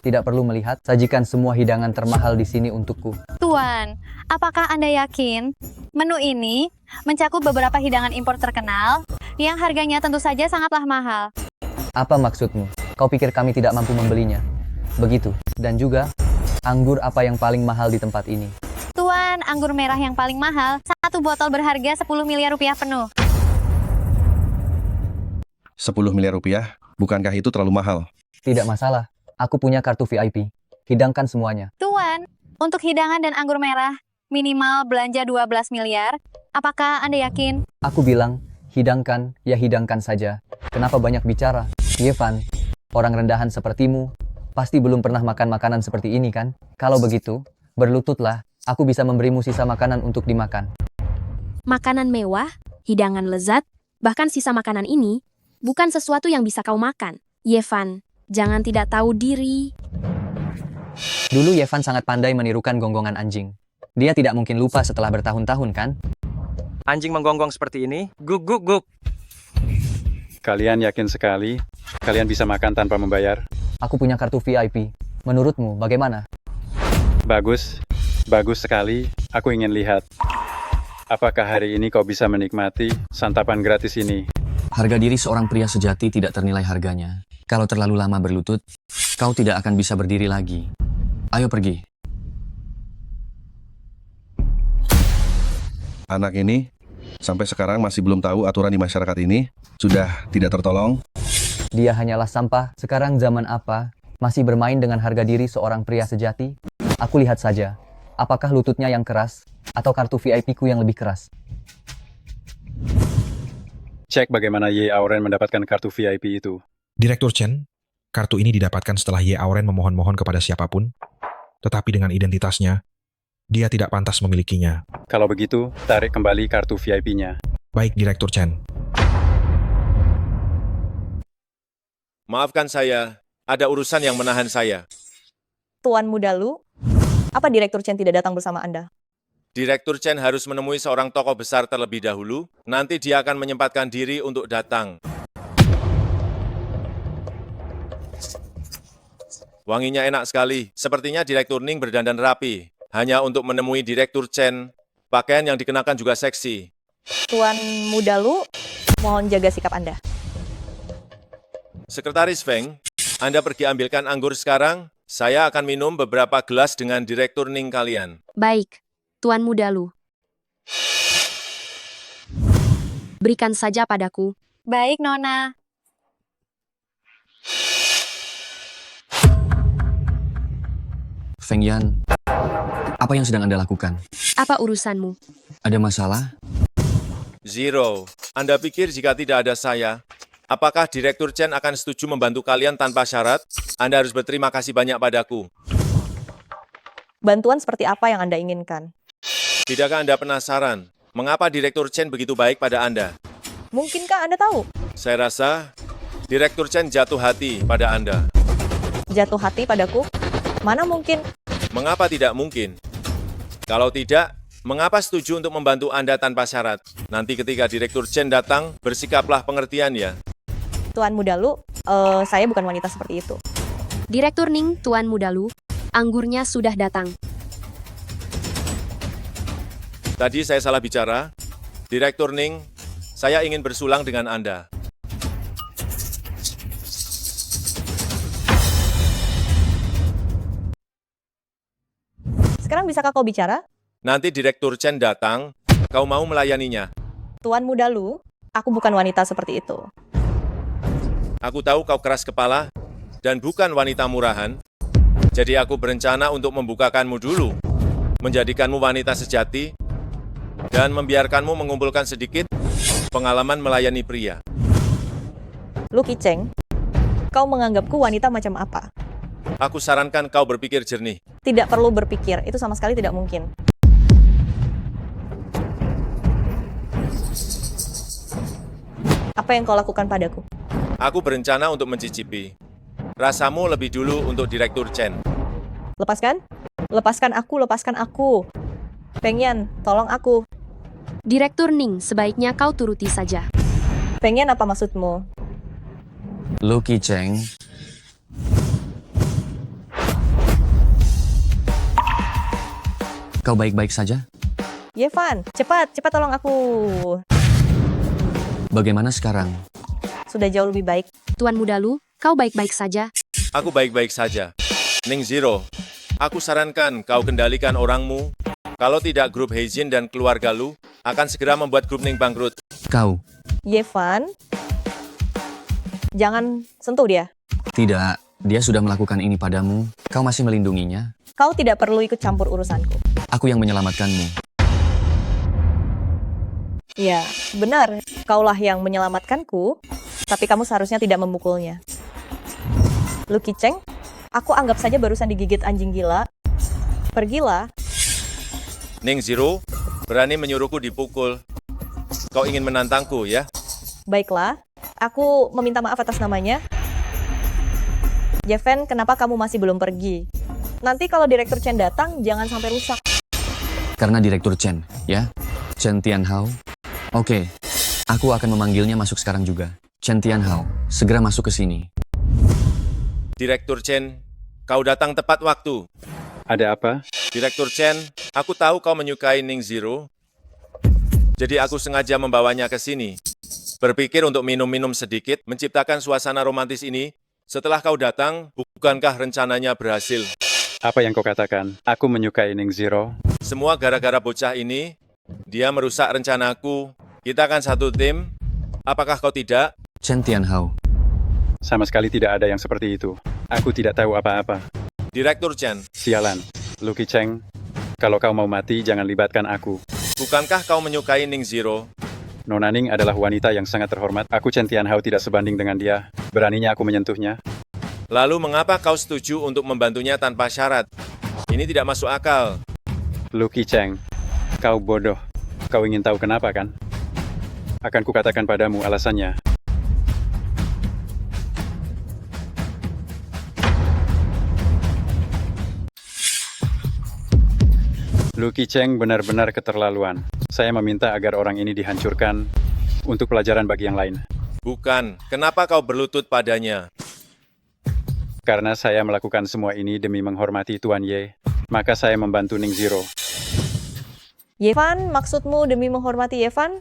Tidak perlu melihat, sajikan semua hidangan termahal di sini untukku. Tuan, apakah Anda yakin menu ini mencakup beberapa hidangan impor terkenal yang harganya tentu saja sangatlah mahal? Apa maksudmu? Kau pikir kami tidak mampu membelinya? Begitu. Dan juga, anggur apa yang paling mahal di tempat ini? Tuan, anggur merah yang paling mahal, satu botol berharga 10 miliar rupiah penuh. 10 miliar rupiah? Bukankah itu terlalu mahal? Tidak masalah. Aku punya kartu VIP. Hidangkan semuanya. Tuan, untuk hidangan dan anggur merah, minimal belanja 12 miliar. Apakah Anda yakin? Aku bilang, hidangkan, ya hidangkan saja. Kenapa banyak bicara? Yevan, orang rendahan sepertimu, pasti belum pernah makan makanan seperti ini kan? Kalau begitu, berlututlah, aku bisa memberimu sisa makanan untuk dimakan. Makanan mewah, hidangan lezat, bahkan sisa makanan ini, bukan sesuatu yang bisa kau makan. Yevan, jangan tidak tahu diri. Dulu Yevan sangat pandai menirukan gonggongan anjing. Dia tidak mungkin lupa setelah bertahun-tahun kan? Anjing menggonggong seperti ini, guk guk guk. Kalian yakin sekali? Kalian bisa makan tanpa membayar? Aku punya kartu VIP. Menurutmu bagaimana? Bagus, bagus sekali. Aku ingin lihat. Apakah hari ini kau bisa menikmati santapan gratis ini? Harga diri seorang pria sejati tidak ternilai harganya. Kalau terlalu lama berlutut, kau tidak akan bisa berdiri lagi. Ayo pergi. Anak ini sampai sekarang masih belum tahu aturan di masyarakat ini. Sudah tidak tertolong. Dia hanyalah sampah. Sekarang zaman apa? Masih bermain dengan harga diri seorang pria sejati? Aku lihat saja. Apakah lututnya yang keras? Atau kartu VIP-ku yang lebih keras? Cek bagaimana Ye Auren mendapatkan kartu VIP itu. Direktur Chen, kartu ini didapatkan setelah Ye Auren memohon-mohon kepada siapapun, tetapi dengan identitasnya, dia tidak pantas memilikinya. Kalau begitu, tarik kembali kartu VIP-nya. Baik, Direktur Chen. Maafkan saya, ada urusan yang menahan saya. Tuan Muda Lu, apa Direktur Chen tidak datang bersama Anda? Direktur Chen harus menemui seorang tokoh besar terlebih dahulu, nanti dia akan menyempatkan diri untuk datang. Wanginya enak sekali, sepertinya Direktur Ning berdandan rapi. Hanya untuk menemui Direktur Chen, pakaian yang dikenakan juga seksi. Tuan Muda Lu, mohon jaga sikap Anda. Sekretaris Feng, Anda pergi ambilkan anggur sekarang, saya akan minum beberapa gelas dengan Direktur Ning kalian. Baik, Tuan Muda Lu. Berikan saja padaku. Baik, Nona. Feng Yan, apa yang sedang Anda lakukan? Apa urusanmu? Ada masalah? Zero, Anda pikir jika tidak ada saya, apakah Direktur Chen akan setuju membantu kalian tanpa syarat? Anda harus berterima kasih banyak padaku. Bantuan seperti apa yang Anda inginkan? Tidakkah Anda penasaran, mengapa Direktur Chen begitu baik pada Anda? Mungkinkah Anda tahu? Saya rasa Direktur Chen jatuh hati pada Anda. Jatuh hati padaku? Mana mungkin? Mengapa tidak mungkin? Kalau tidak, mengapa setuju untuk membantu Anda tanpa syarat? Nanti ketika Direktur Chen datang, bersikaplah pengertian ya. Tuan Muda Lu, saya bukan wanita seperti itu. Direktur Ning, Tuan Muda Lu, anggurnya sudah datang. Tadi saya salah bicara. Direktur Ning, saya ingin bersulang dengan Anda. Sekarang bisakah kau bicara? Nanti Direktur Chen datang, kau mau melayaninya. Tuan Muda Lu, aku bukan wanita seperti itu. Aku tahu kau keras kepala dan bukan wanita murahan. Jadi aku berencana untuk membukakanmu dulu, menjadikanmu wanita sejati, dan membiarkanmu mengumpulkan sedikit pengalaman melayani pria. Lu Kiceng, kau menganggapku wanita macam apa? Aku sarankan kau berpikir jernih. Tidak perlu berpikir, itu sama sekali tidak mungkin. Apa yang kau lakukan padaku? Aku berencana untuk mencicipi. Rasamu lebih dulu untuk Direktur Chen. Lepaskan? Lepaskan aku, lepaskan aku. Feng Yan, tolong aku. Direktur Ning, sebaiknya kau turuti saja. Feng Yan, apa maksudmu? Lu Kiceng, Kau baik-baik saja? Yevan, cepat tolong aku. Bagaimana sekarang? Sudah jauh lebih baik. Tuan Muda Lu, kau baik-baik saja. Aku baik-baik saja. Ning Zero, aku sarankan kau kendalikan orangmu. Kalau tidak, grup Heijin dan keluarga Lu akan segera membuat grup Ning bangkrut. Kau? Yevan, jangan sentuh dia. Tidak, dia sudah melakukan ini padamu. Kau masih melindunginya. Kau tidak perlu ikut campur urusanku. Aku yang menyelamatkanmu. Ya, benar. Kaulah yang menyelamatkanku, tapi kamu seharusnya tidak memukulnya. Lucky Cheng, aku anggap saja barusan digigit anjing gila. Pergilah. Ning Zero, berani menyuruhku dipukul. Kau ingin menantangku, ya? Baiklah, aku meminta maaf atas namanya. Jeven, kenapa kamu masih belum pergi? Nanti kalau Direktur Chen datang, jangan sampai rusak. Karena Direktur Chen, ya? Chen Tianhao. Oke, aku akan memanggilnya masuk sekarang juga. Chen Tianhao, segera masuk ke sini. Direktur Chen, kau datang tepat waktu. Ada apa? Direktur Chen, aku tahu kau menyukai Ning Zero. Jadi aku sengaja membawanya ke sini. Berpikir untuk minum-minum sedikit, menciptakan suasana romantis ini. Setelah kau datang, bukankah rencananya berhasil? Apa yang kau katakan? Aku menyukai Ning Zero. Semua gara-gara bocah ini. Dia merusak rencanaku. Kita kan satu tim. Apakah kau tidak? Chen Tianhao. Sama sekali tidak ada yang seperti itu. Aku tidak tahu apa-apa. Direktur Chen. Sialan. Lucky Cheng, kalau kau mau mati, jangan libatkan aku. Bukankah kau menyukai Ning Zero? Nona Ning adalah wanita yang sangat terhormat. Aku Chen Tianhao tidak sebanding dengan dia. Beraninya aku menyentuhnya. Lalu mengapa kau setuju untuk membantunya tanpa syarat? Ini tidak masuk akal. Lucky Cheng, kau bodoh. Kau ingin tahu kenapa kan? Akan kukatakan padamu alasannya. Lucky Cheng benar-benar keterlaluan. Saya meminta agar orang ini dihancurkan untuk pelajaran bagi yang lain. Bukan. Kenapa kau berlutut padanya? Karena saya melakukan semua ini demi menghormati Tuan Ye, maka saya membantu Ning Zero. Yevan, maksudmu demi menghormati Yevan?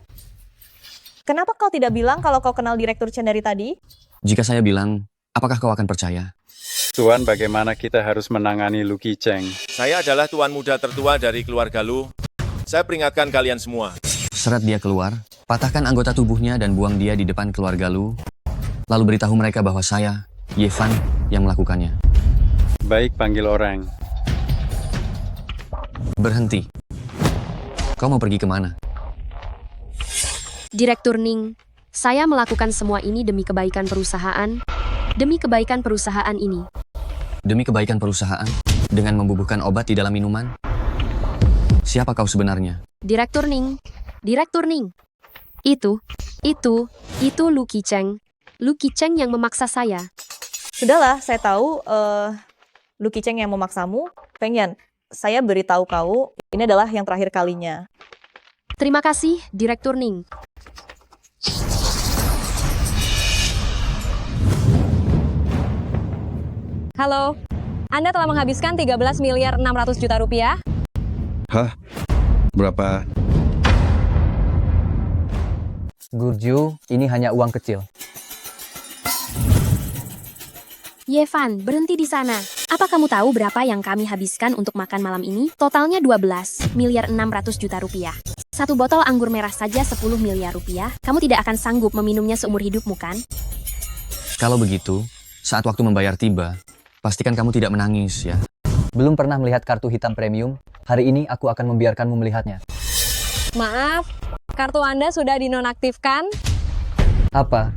Kenapa kau tidak bilang kalau kau kenal Direktur Chen dari tadi? Jika saya bilang, apakah kau akan percaya? Tuan, bagaimana kita harus menangani Lucky Cheng? Saya adalah tuan muda tertua dari keluarga Lu. Saya peringatkan kalian semua. Seret dia keluar, patahkan anggota tubuhnya dan buang dia di depan keluarga Lu. Lalu beritahu mereka bahwa saya, Yevan, yang melakukannya. Baik, panggil orang. Berhenti. Kau mau pergi kemana? Direktur Ning, saya melakukan semua ini demi kebaikan perusahaan. Demi kebaikan perusahaan ini. Demi kebaikan perusahaan? Dengan membubuhkan obat di dalam minuman? Siapa kau sebenarnya? Direktur Ning. Direktur Ning. Itu Lucky Cheng. Lucky Cheng yang memaksa saya. Sudahlah, saya tahu Lucky Cheng yang memaksamu. Peng Yan, saya beritahu kau, ini adalah yang terakhir kalinya. Terima kasih, Direktur Ning. Halo, Anda telah menghabiskan 13 miliar 600 juta rupiah. Hah? Berapa? Gurju, ini hanya uang kecil. Yevan, berhenti di sana. Apa kamu tahu berapa yang kami habiskan untuk makan malam ini? Totalnya 12 miliar 600 juta rupiah. Satu botol anggur merah saja 10 miliar rupiah. Kamu tidak akan sanggup meminumnya seumur hidupmu, kan? Kalau begitu, saat waktu membayar tiba, pastikan kamu tidak menangis, ya. Belum pernah melihat kartu hitam premium? Hari ini aku akan membiarkanmu melihatnya. Maaf, kartu Anda sudah dinonaktifkan. Apa?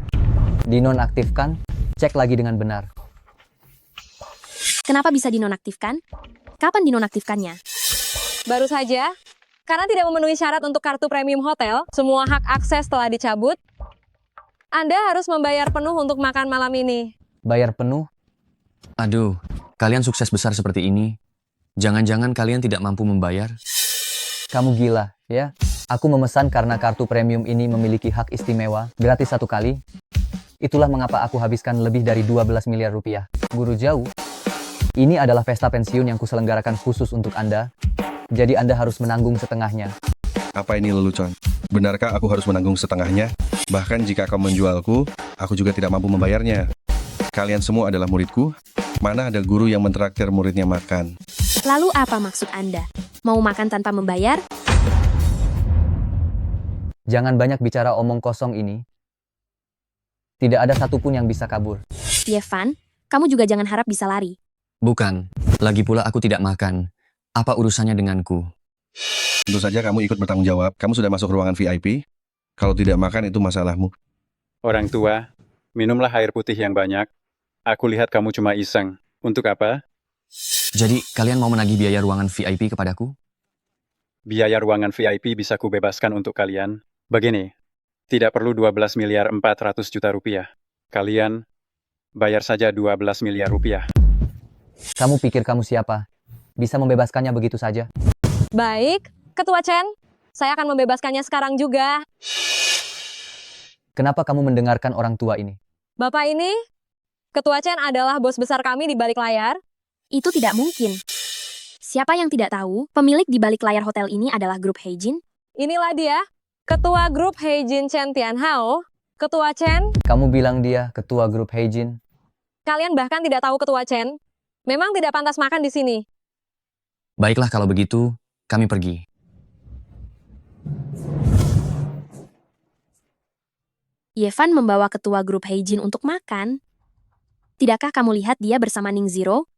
Dinonaktifkan? Cek lagi dengan benar. Kenapa bisa dinonaktifkan? Kapan dinonaktifkannya? Baru saja, karena tidak memenuhi syarat untuk kartu premium hotel, semua hak akses telah dicabut. Anda harus membayar penuh untuk makan malam ini. Bayar penuh? Aduh, kalian sukses besar seperti ini. Jangan-jangan kalian tidak mampu membayar? Kamu gila, ya? Aku memesan karena kartu premium ini memiliki hak istimewa, gratis 1 kali. Itulah mengapa aku habiskan lebih dari 12 miliar rupiah. Guru jauh, ini adalah pesta pensiun yang kuselenggarakan khusus untuk Anda. Jadi Anda harus menanggung setengahnya. Apa ini lelucon? Benarkah aku harus menanggung setengahnya? Bahkan jika kau menjualku, aku juga tidak mampu membayarnya. Kalian semua adalah muridku. Mana ada guru yang mentraktir muridnya makan? Lalu apa maksud Anda? Mau makan tanpa membayar? Jangan banyak bicara omong kosong ini. Tidak ada satupun yang bisa kabur. Yevan, kamu juga jangan harap bisa lari. Bukan. Lagi pula aku tidak makan. Apa urusannya denganku? Tentu saja kamu ikut bertanggung jawab. Kamu sudah masuk ruangan VIP. Kalau tidak makan itu masalahmu. Orang tua, minumlah air putih yang banyak. Aku lihat kamu cuma iseng. Untuk apa? Jadi, kalian mau menagih biaya ruangan VIP kepadaku? Biaya ruangan VIP bisa kubebaskan untuk kalian. Begini, tidak perlu 12 miliar 400 juta rupiah. Kalian bayar saja 12 miliar rupiah. Kamu pikir kamu siapa? Bisa membebaskannya begitu saja? Baik, Ketua Chen. Saya akan membebaskannya sekarang juga. Kenapa kamu mendengarkan orang tua ini? Bapak ini, Ketua Chen adalah bos besar kami di balik layar. Itu tidak mungkin. Siapa yang tidak tahu, pemilik di balik layar hotel ini adalah grup Heijin? Inilah dia, Ketua Grup Heijin Chen Tianhao. Ketua Chen, Kamu bilang dia ketua grup Heijin? kalian bahkan tidak tahu Ketua Chen. Memang tidak pantas makan di sini. Baiklah kalau begitu, kami pergi. Yevan membawa ketua grup Heijin untuk makan. Tidakkah kamu lihat dia bersama Ning Zero?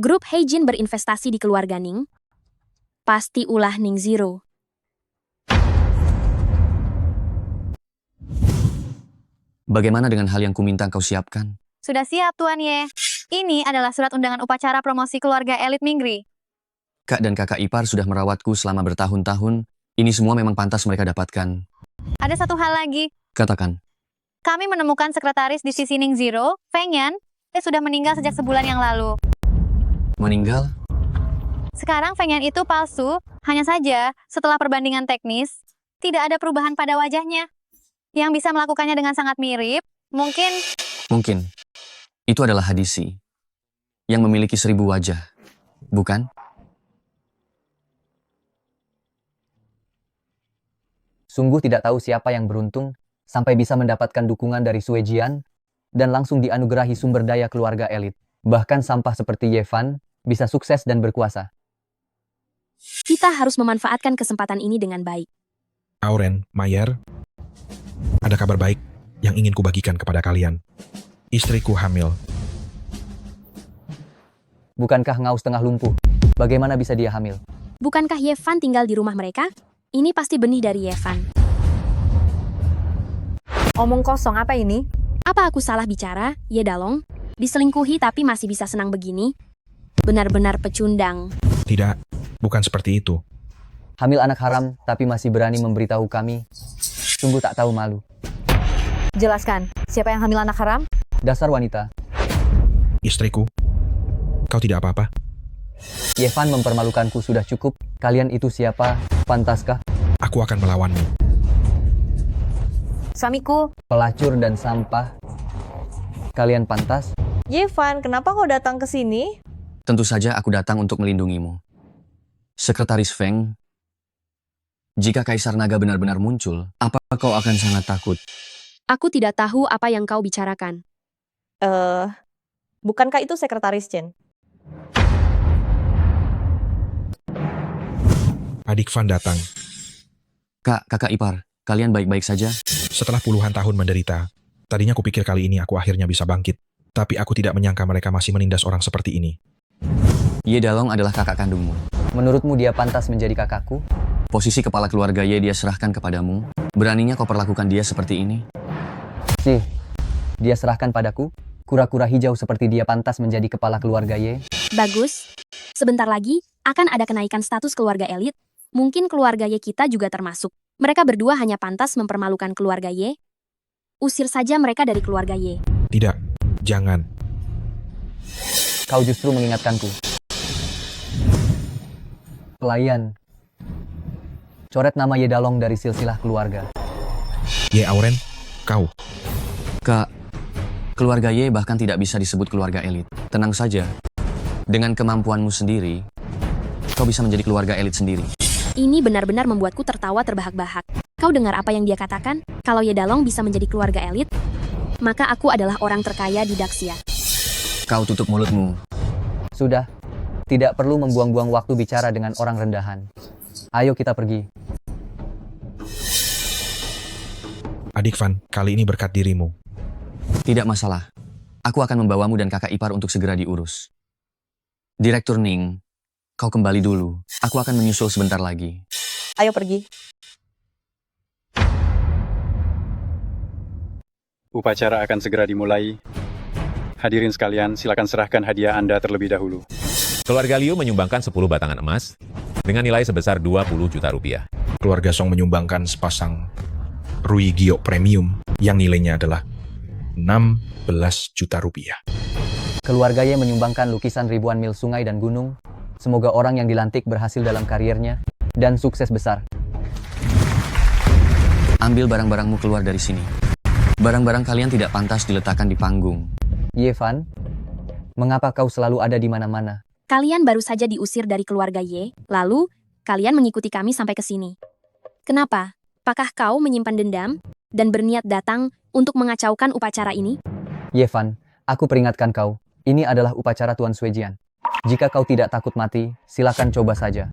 Grup Heijin berinvestasi di keluarga Ning. Pasti ulah Ning Zero. Bagaimana dengan hal yang kuminta kau siapkan? Sudah siap, Tuan Ye. Ini adalah surat undangan upacara promosi keluarga elit Minggri. Kak dan kakak ipar sudah merawatku selama bertahun-tahun. Ini semua memang pantas mereka dapatkan. Ada satu hal lagi. Katakan. Kami menemukan sekretaris di sisi Ning Zero, Feng Yan. Dia sudah meninggal sejak sebulan yang lalu. Meninggal? Sekarang Feng Yan itu palsu. Hanya saja, setelah perbandingan teknis, tidak ada perubahan pada wajahnya. Yang bisa melakukannya dengan sangat mirip, mungkin. Itu adalah Hadisi. Yang memiliki 1000 wajah. Bukan? Sungguh tidak tahu siapa yang beruntung sampai bisa mendapatkan dukungan dari Suejian dan langsung dianugerahi sumber daya keluarga elit. Bahkan sampah seperti Yevan bisa sukses dan berkuasa. Kita harus memanfaatkan kesempatan ini dengan baik. Auren, Mayer, ada kabar baik yang ingin kubagikan kepada kalian. Istriku hamil. Bukankah Ngau setengah lumpuh? Bagaimana bisa dia hamil? Bukankah Yevan tinggal di rumah mereka? Ini pasti benih dari Yevan. Omong kosong apa ini? Apa aku salah bicara, Ye Dalong? Diselingkuhi tapi masih bisa senang begini? Benar-benar pecundang. Tidak, bukan seperti itu. Hamil anak haram tapi masih berani memberitahu kami. Sungguh tak tahu malu. Jelaskan, siapa yang hamil anak haram? Dasar wanita. Istriku, kau tidak apa-apa? Yevan mempermalukanku sudah cukup. Kalian itu siapa? Pantaskah? Aku akan melawanmu. Suamiku. Pelacur dan sampah. Kalian pantas? Yevan, kenapa kau datang ke sini? Tentu saja aku datang untuk melindungimu. Sekretaris Feng, jika Kaisar Naga benar-benar muncul, apa kau akan sangat takut? Aku tidak tahu apa yang kau bicarakan. Bukankah itu Sekretaris Chen? Adik Van datang. Kak, kakak ipar, kalian baik-baik saja? Setelah puluhan tahun menderita, tadinya kupikir kali ini aku akhirnya bisa bangkit. Tapi aku tidak menyangka mereka masih menindas orang seperti ini. Ye Dalong adalah kakak kandungmu. Menurutmu dia pantas menjadi kakakku? Posisi kepala keluarga Ye dia serahkan kepadamu. Beraninya kau perlakukan dia seperti ini? Sih, dia serahkan padaku. Kura-kura hijau seperti dia pantas menjadi kepala keluarga Ye. Bagus. Sebentar lagi, akan ada kenaikan status keluarga elit. Mungkin keluarga Ye kita juga termasuk. Mereka berdua hanya pantas mempermalukan keluarga Ye. Usir saja mereka dari keluarga Ye. Tidak, jangan. Kau justru mengingatkanku. Pelayan. Coret nama Ye Dalong dari silsilah keluarga. Ye Auren, kau. Kak, keluarga Ye bahkan tidak bisa disebut keluarga elit. Tenang saja. Dengan kemampuanmu sendiri, kau bisa menjadi keluarga elit sendiri. Ini benar-benar membuatku tertawa terbahak-bahak. Kau dengar apa yang dia katakan? Kalau Ye Dalong bisa menjadi keluarga elit, maka aku adalah orang terkaya di Daxia. Kau tutup mulutmu. Sudah, tidak perlu membuang-buang waktu bicara dengan orang rendahan. Ayo kita pergi. Adik Van, kali ini berkat dirimu. Tidak masalah. Aku akan membawamu dan kakak ipar untuk segera diurus. Direktur Ning, kau kembali dulu. Aku akan menyusul sebentar lagi. Ayo pergi. Upacara akan segera dimulai. Hadirin sekalian, silakan serahkan hadiah Anda terlebih dahulu. Keluarga Liu menyumbangkan 10 batangan emas dengan nilai sebesar 20 juta rupiah. Keluarga Song menyumbangkan sepasang Rui Gio Premium yang nilainya adalah 16 juta rupiah. Keluarga Ye menyumbangkan lukisan ribuan mil sungai dan gunung. Semoga orang yang dilantik berhasil dalam karirnya dan sukses besar. Ambil barang-barangmu keluar dari sini. Barang-barang kalian tidak pantas diletakkan di panggung. Ye Van, mengapa kau selalu ada di mana-mana? Kalian baru saja diusir dari keluarga Ye, lalu kalian mengikuti kami sampai ke sini. Kenapa? Apakah kau menyimpan dendam dan berniat datang untuk mengacaukan upacara ini? Ye Van, aku peringatkan kau, ini adalah upacara Tuan Suejian. Jika kau tidak takut mati, silakan coba saja.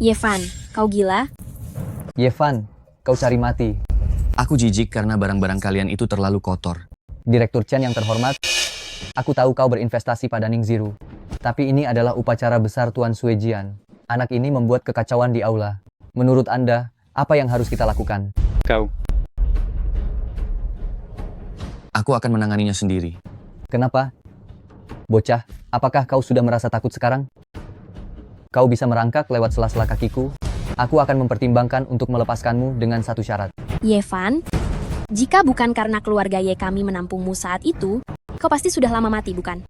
Ye Van, kau gila? Ye Van, kau cari mati. Aku jijik karena barang-barang kalian itu terlalu kotor. Direktur Chen yang terhormat, aku tahu kau berinvestasi pada Ningziru. Tapi ini adalah upacara besar Tuan Suejian. Anak ini membuat kekacauan di aula. Menurut Anda, apa yang harus kita lakukan? Kau. Aku akan menanganinya sendiri. Kenapa? Bocah, apakah kau sudah merasa takut sekarang? Kau bisa merangkak lewat sela-sela kakiku. Aku akan mempertimbangkan untuk melepaskanmu dengan satu syarat. Ye Van, jika bukan karena keluarga Ye kami menampungmu saat itu, kau pasti sudah lama mati, bukan?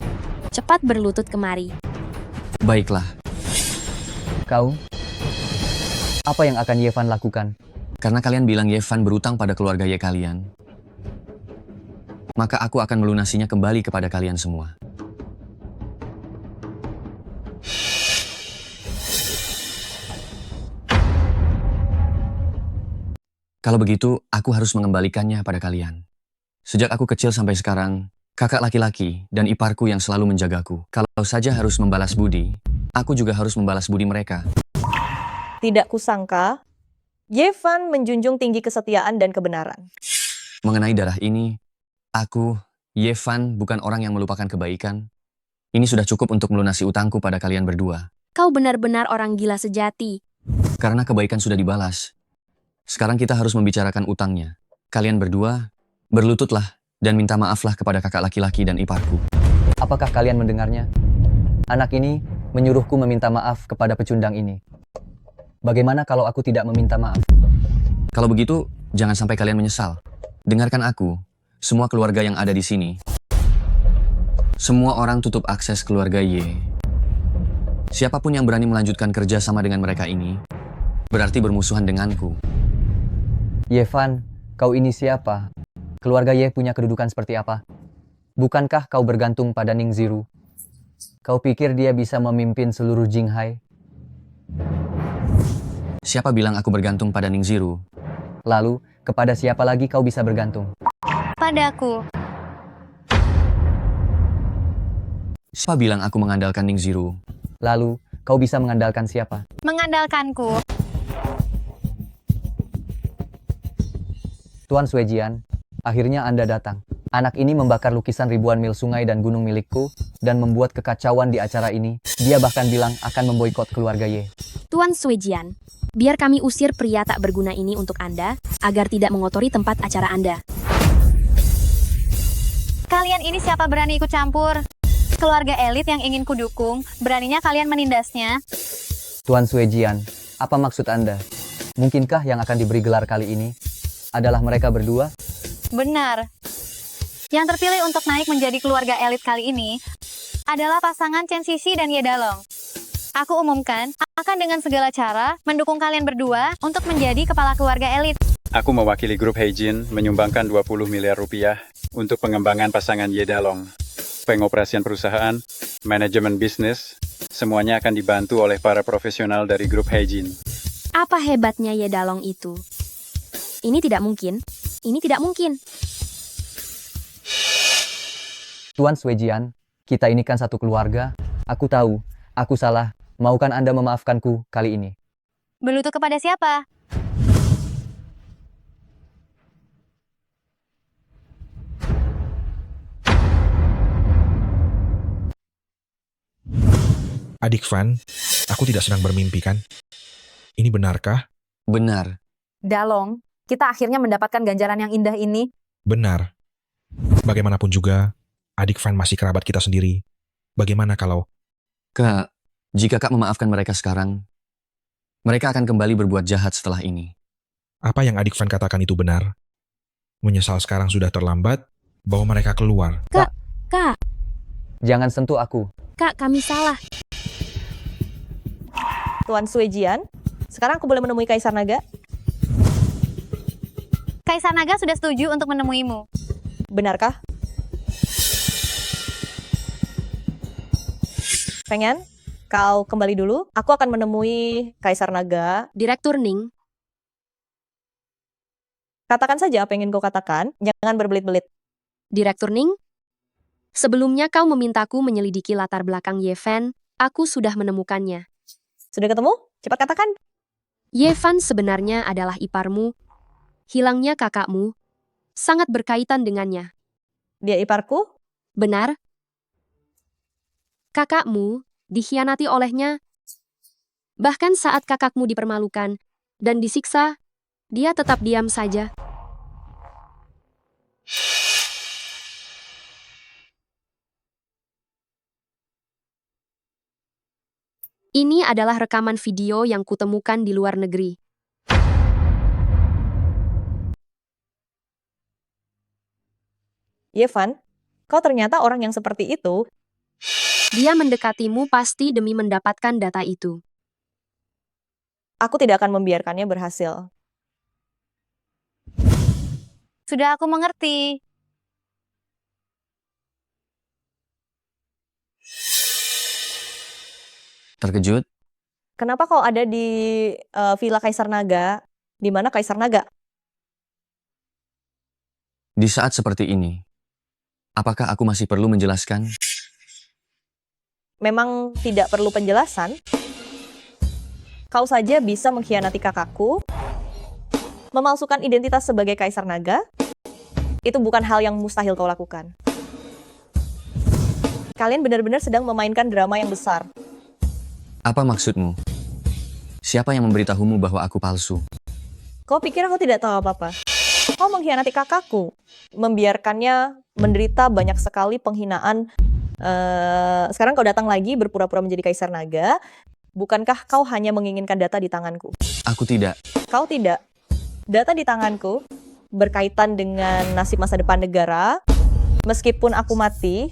Cepat berlutut kemari. Baiklah. Kau? Apa yang akan Ye Van lakukan? Karena kalian bilang Ye Van berutang pada keluarga Ye kalian, maka aku akan melunasinya kembali kepada kalian semua. Kalau begitu, aku harus mengembalikannya pada kalian. Sejak aku kecil sampai sekarang, kakak laki-laki dan iparku yang selalu menjagaku. Kalau saja harus membalas budi, aku juga harus membalas budi mereka. Tidak kusangka, Ye Van menjunjung tinggi kesetiaan dan kebenaran. Mengenai darah ini, aku, Ye Van, bukan orang yang melupakan kebaikan. Ini sudah cukup untuk melunasi utangku pada kalian berdua. Kau benar-benar orang gila sejati. Karena kebaikan sudah dibalas. Sekarang kita harus membicarakan utangnya. Kalian berdua, berlututlah dan minta maaflah kepada kakak laki-laki dan iparku. Apakah kalian mendengarnya? Anak ini menyuruhku meminta maaf kepada pecundang ini. Bagaimana kalau aku tidak meminta maaf? Kalau begitu, jangan sampai kalian menyesal. Dengarkan aku, semua keluarga yang ada di sini. Semua orang tutup akses keluarga Ye. Siapapun yang berani melanjutkan kerja sama dengan mereka ini, berarti bermusuhan denganku. Ye Van, kau ini siapa? Keluarga Ye punya kedudukan seperti apa? Bukankah kau bergantung pada Ningziru? Kau pikir dia bisa memimpin seluruh Jinghai? Siapa bilang aku bergantung pada Ningziru? Lalu, kepada siapa lagi kau bisa bergantung? Padaku. Siapa bilang aku mengandalkan Ningziru? Lalu, kau bisa mengandalkan siapa? Mengandalkanku. Tuan Suejian, akhirnya Anda datang. Anak ini membakar lukisan ribuan mil sungai dan gunung milikku dan membuat kekacauan di acara ini. Dia bahkan bilang akan memboikot keluarga Ye. Tuan Suejian, biar kami usir pria tak berguna ini untuk Anda, agar tidak mengotori tempat acara Anda. Kalian ini siapa berani ikut campur? Keluarga elit yang ingin kudukung, beraninya kalian menindasnya? Tuan Suejian, apa maksud Anda? Mungkinkah yang akan diberi gelar kali ini adalah mereka berdua? Benar. Yang terpilih untuk naik menjadi keluarga elit kali ini adalah pasangan Chen Xixi dan Ye Dalong. Aku umumkan akan dengan segala cara mendukung kalian berdua untuk menjadi kepala keluarga elit. Aku mewakili grup Heijin menyumbangkan 20 miliar rupiah untuk pengembangan pasangan Yedalong. Pengoperasian perusahaan, manajemen bisnis, semuanya akan dibantu oleh para profesional dari grup Heijin. Apa hebatnya Yedalong itu? Ini tidak mungkin. Ini tidak mungkin. Tuan Swejian, kita ini kan satu keluarga. Aku tahu, aku salah. Maukan Anda memaafkanku kali ini? Berlutut kepada siapa? Adik Van, aku tidak sedang bermimpi kan? Ini benarkah? Benar. Dalong, kita akhirnya mendapatkan ganjaran yang indah ini. Benar. Bagaimanapun juga, adik Van masih kerabat kita sendiri. Bagaimana kalau... Kak, jika Kak memaafkan mereka sekarang, mereka akan kembali berbuat jahat setelah ini. Apa yang adik Van katakan itu benar? Menyesal sekarang sudah terlambat, bawa mereka keluar. Kak, Jangan sentuh aku. Kak, kami salah. Tuan Swejian, sekarang aku boleh menemui Kaisar Naga? Kaisar Naga sudah setuju untuk menemuimu. Benarkah? Pengen? Kau kembali dulu. Aku akan menemui Kaisar Naga. Direktur Ning. Katakan saja apa yang ingin kau katakan. Jangan berbelit-belit. Direktur Ning, sebelumnya kau memintaku menyelidiki latar belakang Yevan. Aku sudah menemukannya. Sudah ketemu? Cepat katakan. Yevan sebenarnya adalah iparmu. Hilangnya kakakmu sangat berkaitan dengannya. Dia iparku? Benar. Kakakmu dikhianati olehnya. Bahkan saat kakakmu dipermalukan dan disiksa, dia tetap diam saja. Ini adalah rekaman video yang kutemukan di luar negeri. Yevan, kau ternyata orang yang seperti itu. Dia mendekatimu pasti demi mendapatkan data itu. Aku tidak akan membiarkannya berhasil. Sudah aku mengerti. Terkejut? Kenapa kau ada di Villa Kaisar Naga? Di mana Kaisar Naga? Di saat seperti ini, apakah aku masih perlu menjelaskan? Memang tidak perlu penjelasan. Kau saja bisa mengkhianati kakakku, memalsukan identitas sebagai Kaisar Naga. Itu bukan hal yang mustahil kau lakukan. Kalian benar-benar sedang memainkan drama yang besar. Apa maksudmu? Siapa yang memberitahumu bahwa aku palsu? Kau pikir aku tidak tahu apa-apa? Kau mengkhianati kakakku, membiarkannya menderita banyak sekali penghinaan. Sekarang kau datang lagi berpura-pura menjadi Kaisar Naga. Bukankah kau hanya menginginkan data di tanganku? Aku tidak. Kau tidak. Data di tanganku berkaitan dengan nasib masa depan negara. Meskipun aku mati,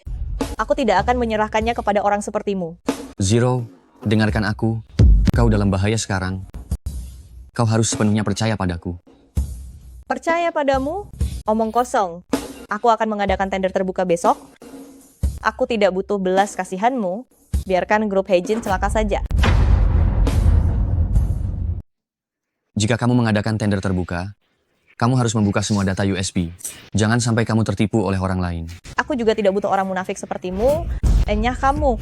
aku tidak akan menyerahkannya kepada orang sepertimu. Zero, dengarkan aku. Kau dalam bahaya sekarang. Kau harus sepenuhnya percaya padaku. Percaya padamu? Omong kosong. Aku akan mengadakan tender terbuka besok. Aku tidak butuh belas kasihanmu. Biarkan grup Heijin celaka saja. Jika kamu mengadakan tender terbuka, kamu harus membuka semua data USB. Jangan sampai kamu tertipu oleh orang lain. Aku juga tidak butuh orang munafik sepertimu. Enyah kamu.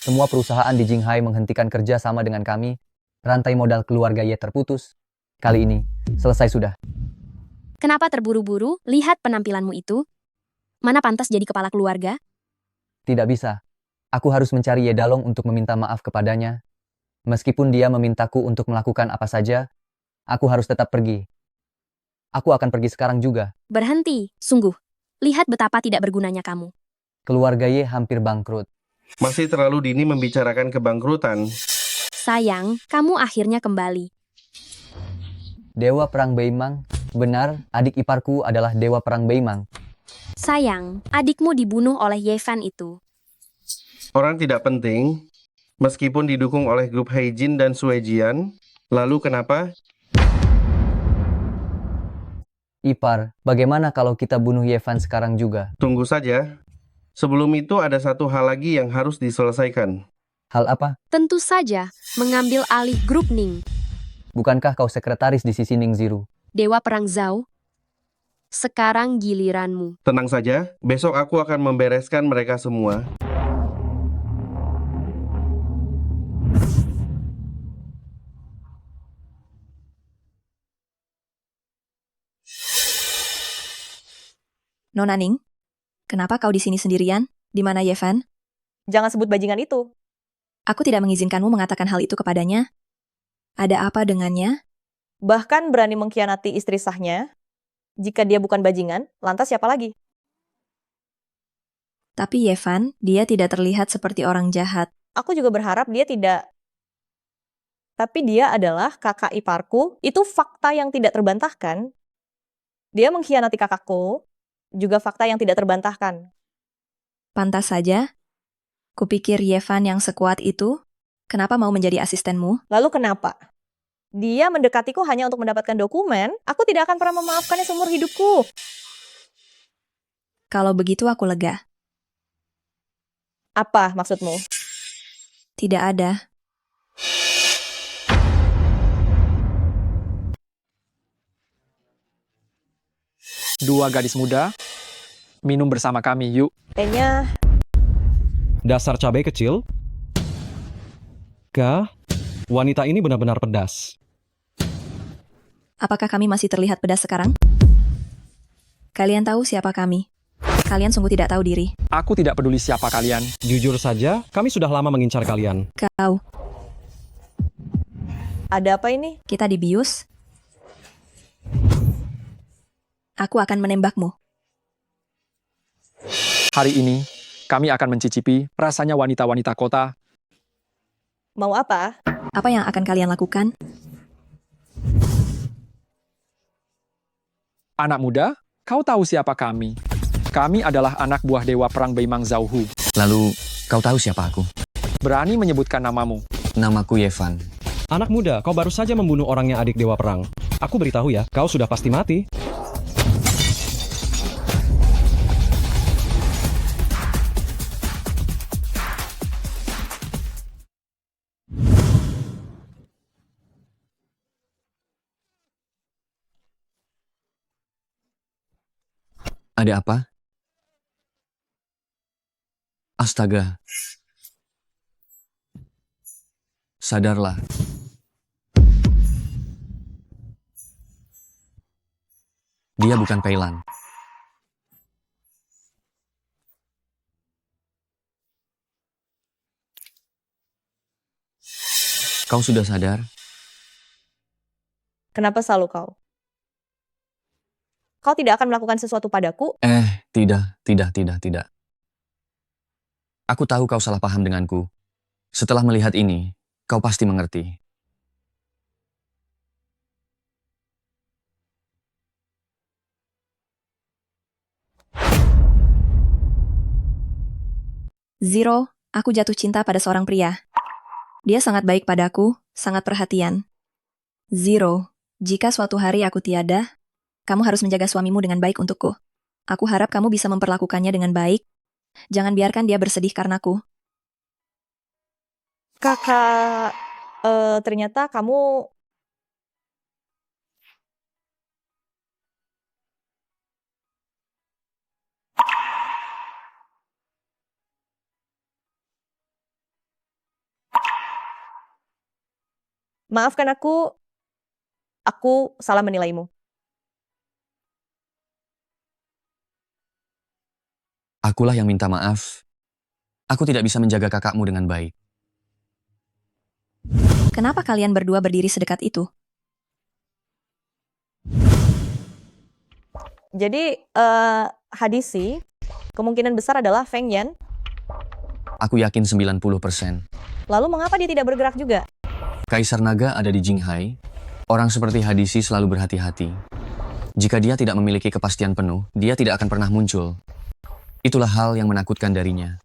Semua perusahaan di Jinghai menghentikan kerja sama dengan kami. Rantai modal keluarga Ye terputus. Kali ini, selesai sudah. Kenapa terburu-buru? Lihat penampilanmu itu. Mana pantas jadi kepala keluarga? Tidak bisa. Aku harus mencari Ye Dalong untuk meminta maaf kepadanya. Meskipun dia memintaku untuk melakukan apa saja, aku harus tetap pergi. Aku akan pergi sekarang juga. Berhenti, sungguh. Lihat betapa tidak bergunanya kamu. Keluarga Ye hampir bangkrut. Masih terlalu dini membicarakan kebangkrutan. Sayang, kamu akhirnya kembali. Dewa Perang Beimang. Benar, adik iparku adalah Dewa Perang Beimang. Sayang, adikmu dibunuh oleh Yevan itu. Orang tidak penting. Meskipun didukung oleh grup Heijin dan Suejian, lalu kenapa? Ipar, bagaimana kalau kita bunuh Yevan sekarang juga? Tunggu saja. Sebelum itu ada satu hal lagi yang harus diselesaikan. Hal apa? Tentu saja, mengambil alih grup Ning. Bukankah kau sekretaris di sisi Ning Ziru? Dewa Perang Zhao, sekarang giliranmu. Tenang saja, besok aku akan membereskan mereka semua. Nona Ning, kenapa kau di sini sendirian? Di mana Yevan? Jangan sebut bajingan itu. Aku tidak mengizinkanmu mengatakan hal itu kepadanya. Ada apa dengannya? Bahkan berani mengkhianati istri sahnya. Jika dia bukan bajingan, lantas siapa lagi? Tapi Yevan, dia tidak terlihat seperti orang jahat. Aku juga berharap dia tidak. Tapi dia adalah kakak iparku. Itu fakta yang tidak terbantahkan. Dia mengkhianati kakakku. Juga fakta yang tidak terbantahkan. Pantas saja. Kupikir Yevan yang sekuat itu, kenapa mau menjadi asistenmu? Lalu kenapa? Dia mendekatiku hanya untuk mendapatkan dokumen. Aku tidak akan pernah memaafkannya seumur hidupku. Kalau begitu aku lega. Apa maksudmu? Tidak ada. Dua gadis muda, minum bersama kami, yuk. Tehnya Dasar cabai kecil. Kah? Wanita ini benar-benar pedas. Apakah kami masih terlihat pedas sekarang? Kalian tahu siapa kami? Kalian sungguh tidak tahu diri. Aku tidak peduli siapa kalian. Jujur saja, kami sudah lama mengincar kalian. Kau. Ada apa ini? Kita dibius. Aku akan menembakmu. Hari ini, kami akan mencicipi rasanya wanita-wanita kota. Mau apa? Apa yang akan kalian lakukan? Anak muda, kau tahu siapa kami? Kami adalah anak buah Dewa Perang Beimang Zhao. Lalu, kau tahu siapa aku? Berani menyebutkan namamu. Namaku Yevan. Anak muda, kau baru saja membunuh orangnya adik Dewa Perang. Aku beritahu ya, kau sudah pasti mati. Ada apa? Astaga. Sadarlah. Dia bukan Peilan. Kau sudah sadar? Kenapa selalu kau? Kau tidak akan melakukan sesuatu padaku? Tidak. Aku tahu kau salah paham denganku. Setelah melihat ini, kau pasti mengerti. Zero, aku jatuh cinta pada seorang pria. Dia sangat baik padaku, sangat perhatian. Zero, jika suatu hari aku tiada, kamu harus menjaga suamimu dengan baik untukku. Aku harap kamu bisa memperlakukannya dengan baik. Jangan biarkan dia bersedih karenaku. Kakak, ternyata kamu... Maafkan aku salah menilaimu. Akulah yang minta maaf. Aku tidak bisa menjaga kakakmu dengan baik. Kenapa kalian berdua berdiri sedekat itu? Jadi, Hadisi, kemungkinan besar adalah Feng Yan. Aku yakin 90%. Lalu mengapa dia tidak bergerak juga? Kaisar Naga ada di Jinghai. Orang seperti Hadisi selalu berhati-hati. Jika dia tidak memiliki kepastian penuh, dia tidak akan pernah muncul. Itulah hal yang menakutkan darinya.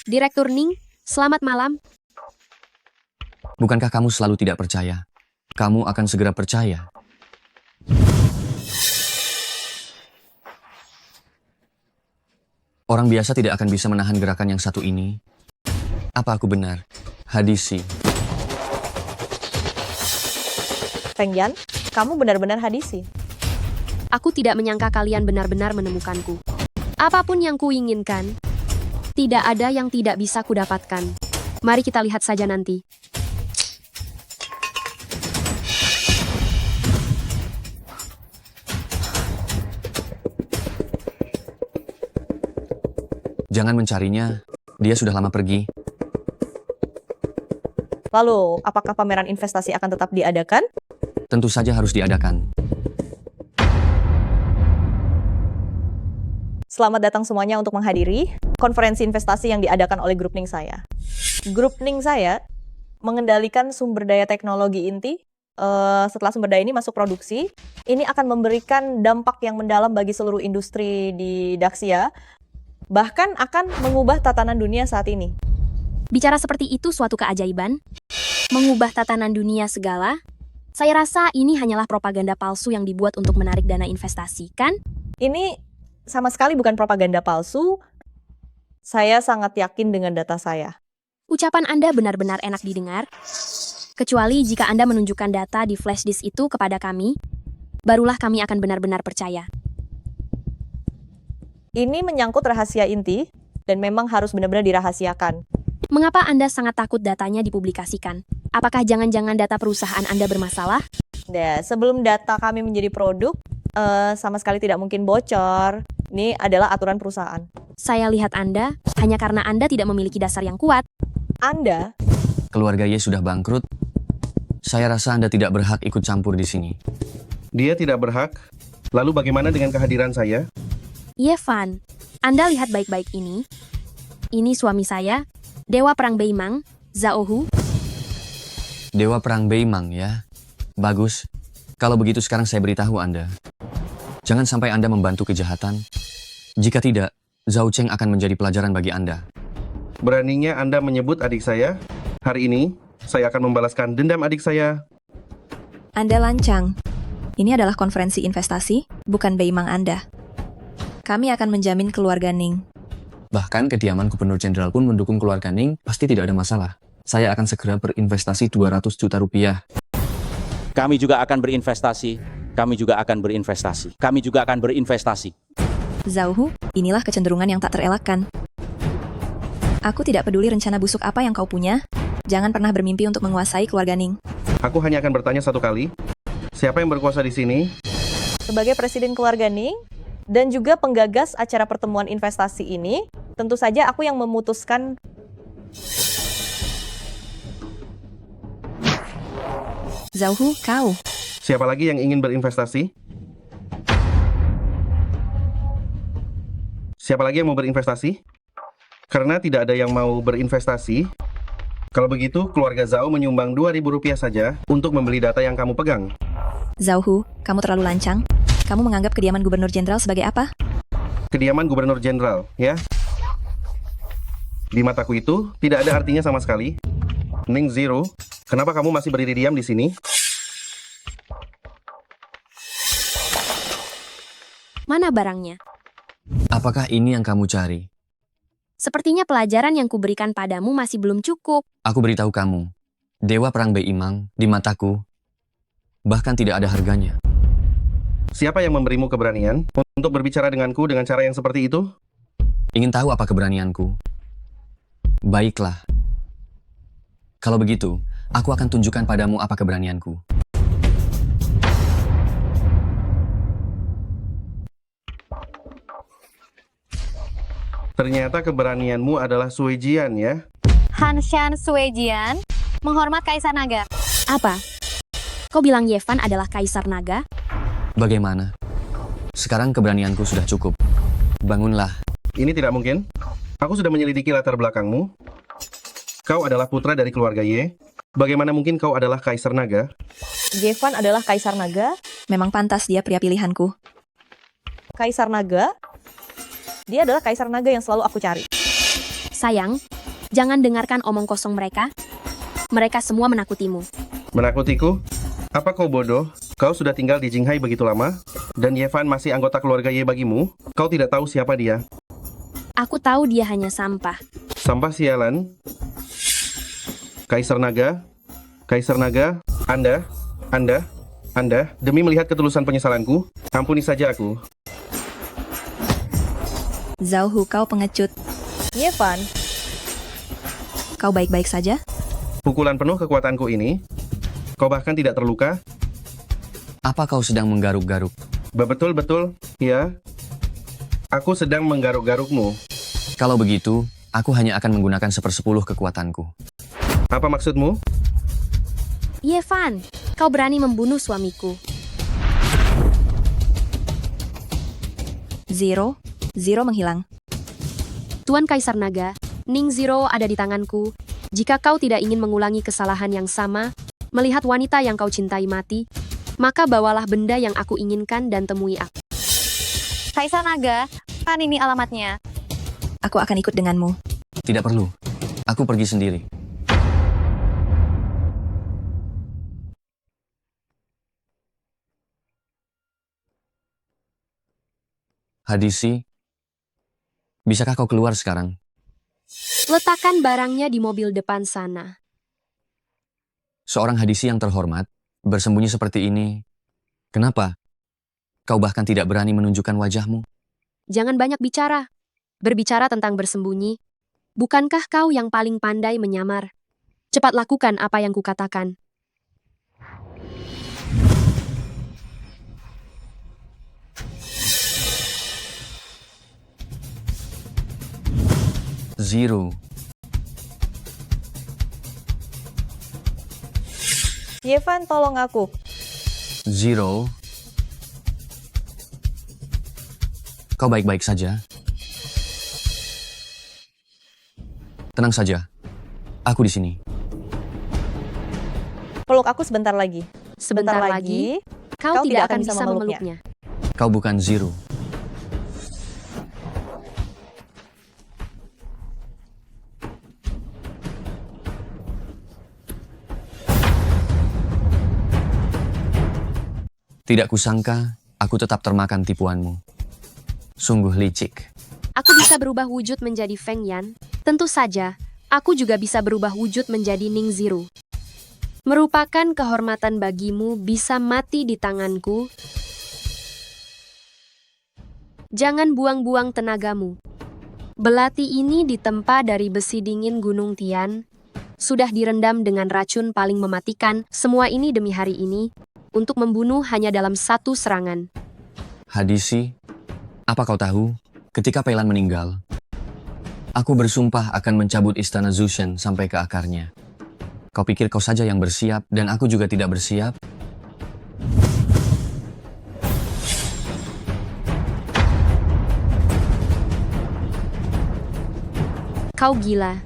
Direktur Ning, selamat malam. Bukankah kamu selalu tidak percaya? Kamu akan segera percaya. Orang biasa tidak akan bisa menahan gerakan yang satu ini. Apa aku benar? Hadisi. Feng Yan, kamu benar-benar hadisi. Aku tidak menyangka kalian benar-benar menemukanku. Apapun yang kuinginkan, tidak ada yang tidak bisa kudapatkan. Mari kita lihat saja nanti. Jangan mencarinya, dia sudah lama pergi. Lalu, apakah pameran investasi akan tetap diadakan? Tentu saja harus diadakan. Selamat datang semuanya untuk menghadiri konferensi investasi yang diadakan oleh Grup Ning saya. Grup Ning saya mengendalikan sumber daya teknologi inti. Setelah sumber daya ini masuk produksi, ini akan memberikan dampak yang mendalam bagi seluruh industri di Daxia, bahkan akan mengubah tatanan dunia saat ini. Bicara seperti itu suatu keajaiban. Mengubah tatanan dunia segala. Saya rasa ini hanyalah propaganda palsu yang dibuat untuk menarik dana investasi, kan? Ini sama sekali bukan propaganda palsu. Saya sangat yakin dengan data saya. Ucapan Anda benar-benar enak didengar. Kecuali jika Anda menunjukkan data di flash disk itu kepada kami, barulah kami akan benar-benar percaya. Ini menyangkut rahasia inti, dan memang harus benar-benar dirahasiakan. Mengapa Anda sangat takut datanya dipublikasikan? Apakah jangan-jangan data perusahaan Anda bermasalah? Nah, sebelum data kami menjadi produk, sama sekali tidak mungkin bocor. Ini adalah aturan perusahaan. Saya lihat Anda, hanya karena Anda tidak memiliki dasar yang kuat. Anda? Keluarga Ye sudah bangkrut. Saya rasa Anda tidak berhak ikut campur di sini. Dia tidak berhak? Lalu bagaimana dengan kehadiran saya? Yevan, Anda lihat baik-baik ini. Ini suami saya, Dewa Perang Beimang, Zhao Hu. Dewa Perang Beimang ya. Bagus. Kalau begitu sekarang saya beritahu Anda. Jangan sampai Anda membantu kejahatan. Jika tidak, Zhao Cheng akan menjadi pelajaran bagi Anda. Beraninya Anda menyebut adik saya? Hari ini, saya akan membalaskan dendam adik saya. Anda lancang. Ini adalah konferensi investasi, bukan Beimang Anda. Kami akan menjamin keluarga Ning. Bahkan kediaman Gubernur Jenderal pun mendukung keluarga Ning, pasti tidak ada masalah. Saya akan segera berinvestasi 200 juta rupiah. Kami juga akan berinvestasi. Kami juga akan berinvestasi. Kami juga akan berinvestasi. Zhao Hu, inilah kecenderungan yang tak terelakkan. Aku tidak peduli rencana busuk apa yang kau punya. Jangan pernah bermimpi untuk menguasai keluarga Ning. Aku hanya akan bertanya satu kali. Siapa yang berkuasa di sini? Sebagai presiden keluarga Ning, dan juga penggagas acara pertemuan investasi ini, tentu saja aku yang memutuskan. Zhao Hu, kau. Siapa lagi yang ingin berinvestasi? Siapa lagi yang mau berinvestasi? Karena tidak ada yang mau berinvestasi, kalau begitu keluarga Zhao menyumbang Rp2.000 saja untuk membeli data yang kamu pegang. Zhao Hu, kamu terlalu lancang. Kamu menganggap kediaman Gubernur Jenderal sebagai apa? Kediaman Gubernur Jenderal, ya? Di mataku itu tidak ada artinya sama sekali. Ning Zero, kenapa kamu masih berdiri diam di sini? Mana barangnya? Apakah ini yang kamu cari? Sepertinya pelajaran yang kuberikan padamu masih belum cukup. Aku beritahu kamu, Dewa Perang Beimang di mataku bahkan tidak ada harganya. Siapa yang memberimu keberanian untuk berbicara denganku dengan cara yang seperti itu? Ingin tahu apa keberanianku? Baiklah. Kalau begitu, aku akan tunjukkan padamu apa keberanianku. Ternyata keberanianmu adalah Suejian, ya? Hanshan Suejian, menghormat Kaisar Naga. Apa? Kau bilang Yevan adalah Kaisar Naga? Bagaimana? Sekarang keberanianku sudah cukup. Bangunlah. Ini tidak mungkin. Aku sudah menyelidiki latar belakangmu. Kau adalah putra dari keluarga Ye. Bagaimana mungkin kau adalah Kaisar Naga? Yevan adalah Kaisar Naga. Memang pantas dia pria pilihanku. Kaisar Naga? Dia adalah Kaisar Naga yang selalu aku cari. Sayang, Jangan dengarkan omong kosong mereka. Mereka semua menakutimu. Menakutiku? Apa kau bodoh? Kau sudah tinggal di Jinghai begitu lama? Dan Yevan masih anggota keluarga Ye bagimu? Kau tidak tahu siapa dia? Aku tahu dia hanya sampah. Sampah sialan? Kaisar Naga? Kaisar Naga? Anda, demi melihat ketulusan penyesalanku, ampuni saja aku. Zhao Hu, kau pengecut. Yevan, Kau baik-baik saja? Pukulan penuh kekuatanku ini, kau bahkan tidak terluka? Apa kau sedang menggaruk-garuk? Betul-betul, ya. Aku sedang menggaruk-garukmu. Kalau begitu, aku hanya akan menggunakan 1/10 kekuatanku. Apa maksudmu? Yevan, kau berani membunuh suamiku. Zero menghilang. Tuan Kaisar Naga, Ning Zero ada di tanganku. Jika kau tidak ingin mengulangi kesalahan yang sama, melihat wanita yang kau cintai mati, maka bawalah benda yang aku inginkan dan temui aku. Kaisar Naga, kan ini alamatnya. Aku akan ikut denganmu. Tidak perlu. Aku pergi sendiri. Hadisi, bisakah kau keluar sekarang? Letakkan barangnya di mobil depan sana. Seorang hadisi yang terhormat, bersembunyi seperti ini. Kenapa? Kau bahkan tidak berani menunjukkan wajahmu. Jangan banyak bicara. Berbicara tentang bersembunyi. Bukankah kau yang paling pandai menyamar? Cepat lakukan apa yang kukatakan. Zero. Yevan, tolong aku. Zero. Kau baik-baik saja? Tenang saja. Aku di sini. Peluk aku sebentar lagi. Sebentar lagi, kau tidak akan bisa memeluknya. Kau bukan Zero. Tidak kusangka, aku tetap termakan tipuanmu. Sungguh licik. Aku bisa berubah wujud menjadi Feng Yan. Tentu saja, aku juga bisa berubah wujud menjadi Ning Zero. Merupakan kehormatan bagimu bisa mati di tanganku. Jangan buang-buang tenagamu. Belati ini ditempa dari besi dingin Gunung Tian. Sudah direndam dengan racun paling mematikan. Semua ini demi hari ini. Untuk membunuh hanya dalam satu serangan. Hadisi, apa kau tahu? Ketika Peilan meninggal, aku bersumpah akan mencabut istana Zushen sampai ke akarnya. Kau pikir kau saja yang bersiap dan aku juga tidak bersiap? Kau gila.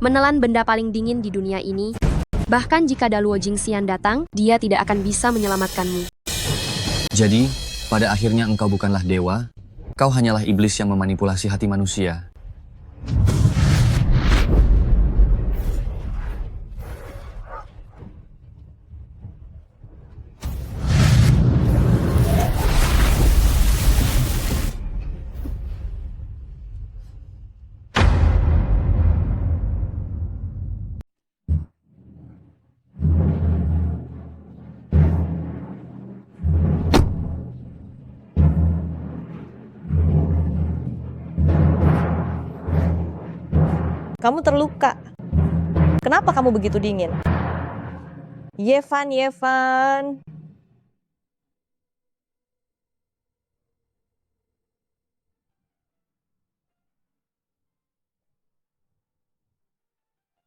Menelan benda paling dingin di dunia ini. Bahkan jika Daluo Jingxian datang, dia tidak akan bisa menyelamatkanmu. Jadi, pada akhirnya engkau bukanlah dewa, kau hanyalah iblis yang memanipulasi hati manusia. Kamu terluka. Kenapa kamu begitu dingin? Yevan.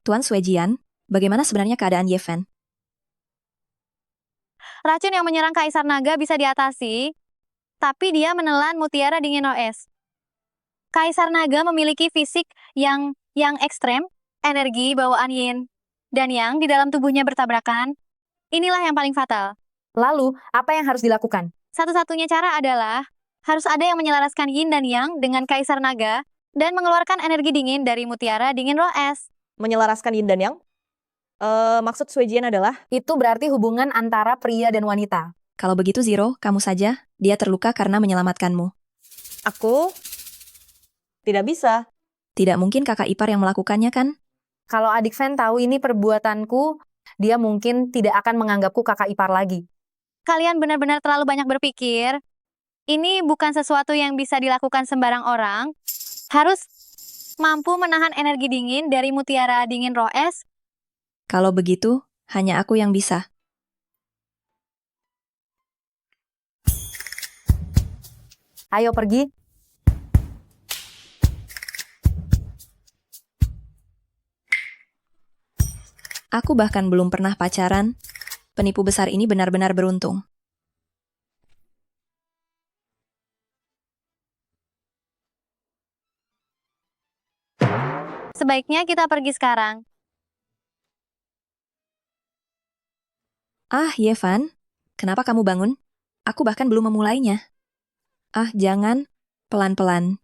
Tuan Suejian, bagaimana sebenarnya keadaan Yevan? Racun yang menyerang Kaisar Naga bisa diatasi, tapi dia menelan mutiara dingin OS. Kaisar Naga memiliki fisik yang ekstrem, energi bawaan yin, dan yang di dalam tubuhnya bertabrakan. Inilah yang paling fatal. Lalu, apa yang harus dilakukan? Satu-satunya cara adalah, harus ada yang menyelaraskan yin dan yang dengan Kaisar Naga, dan mengeluarkan energi dingin dari mutiara dingin roh es. Menyelaraskan yin dan yang? Maksud Suejian adalah? Itu berarti hubungan antara pria dan wanita. Kalau begitu Zero, kamu saja. Dia terluka karena menyelamatkanmu. Aku tidak bisa. Tidak mungkin kakak ipar yang melakukannya kan? Kalau adik Fen tahu ini perbuatanku, dia mungkin tidak akan menganggapku kakak ipar lagi. Kalian benar-benar terlalu banyak berpikir. Ini bukan sesuatu yang bisa dilakukan sembarang orang. Harus mampu menahan energi dingin dari mutiara dingin roh es. Kalau begitu, hanya aku yang bisa. Ayo pergi. Aku bahkan belum pernah pacaran. Penipu besar ini benar-benar beruntung. Sebaiknya kita pergi sekarang. Ah, Yevan. Kenapa kamu bangun? Aku bahkan belum memulainya. Ah, jangan. Pelan-pelan.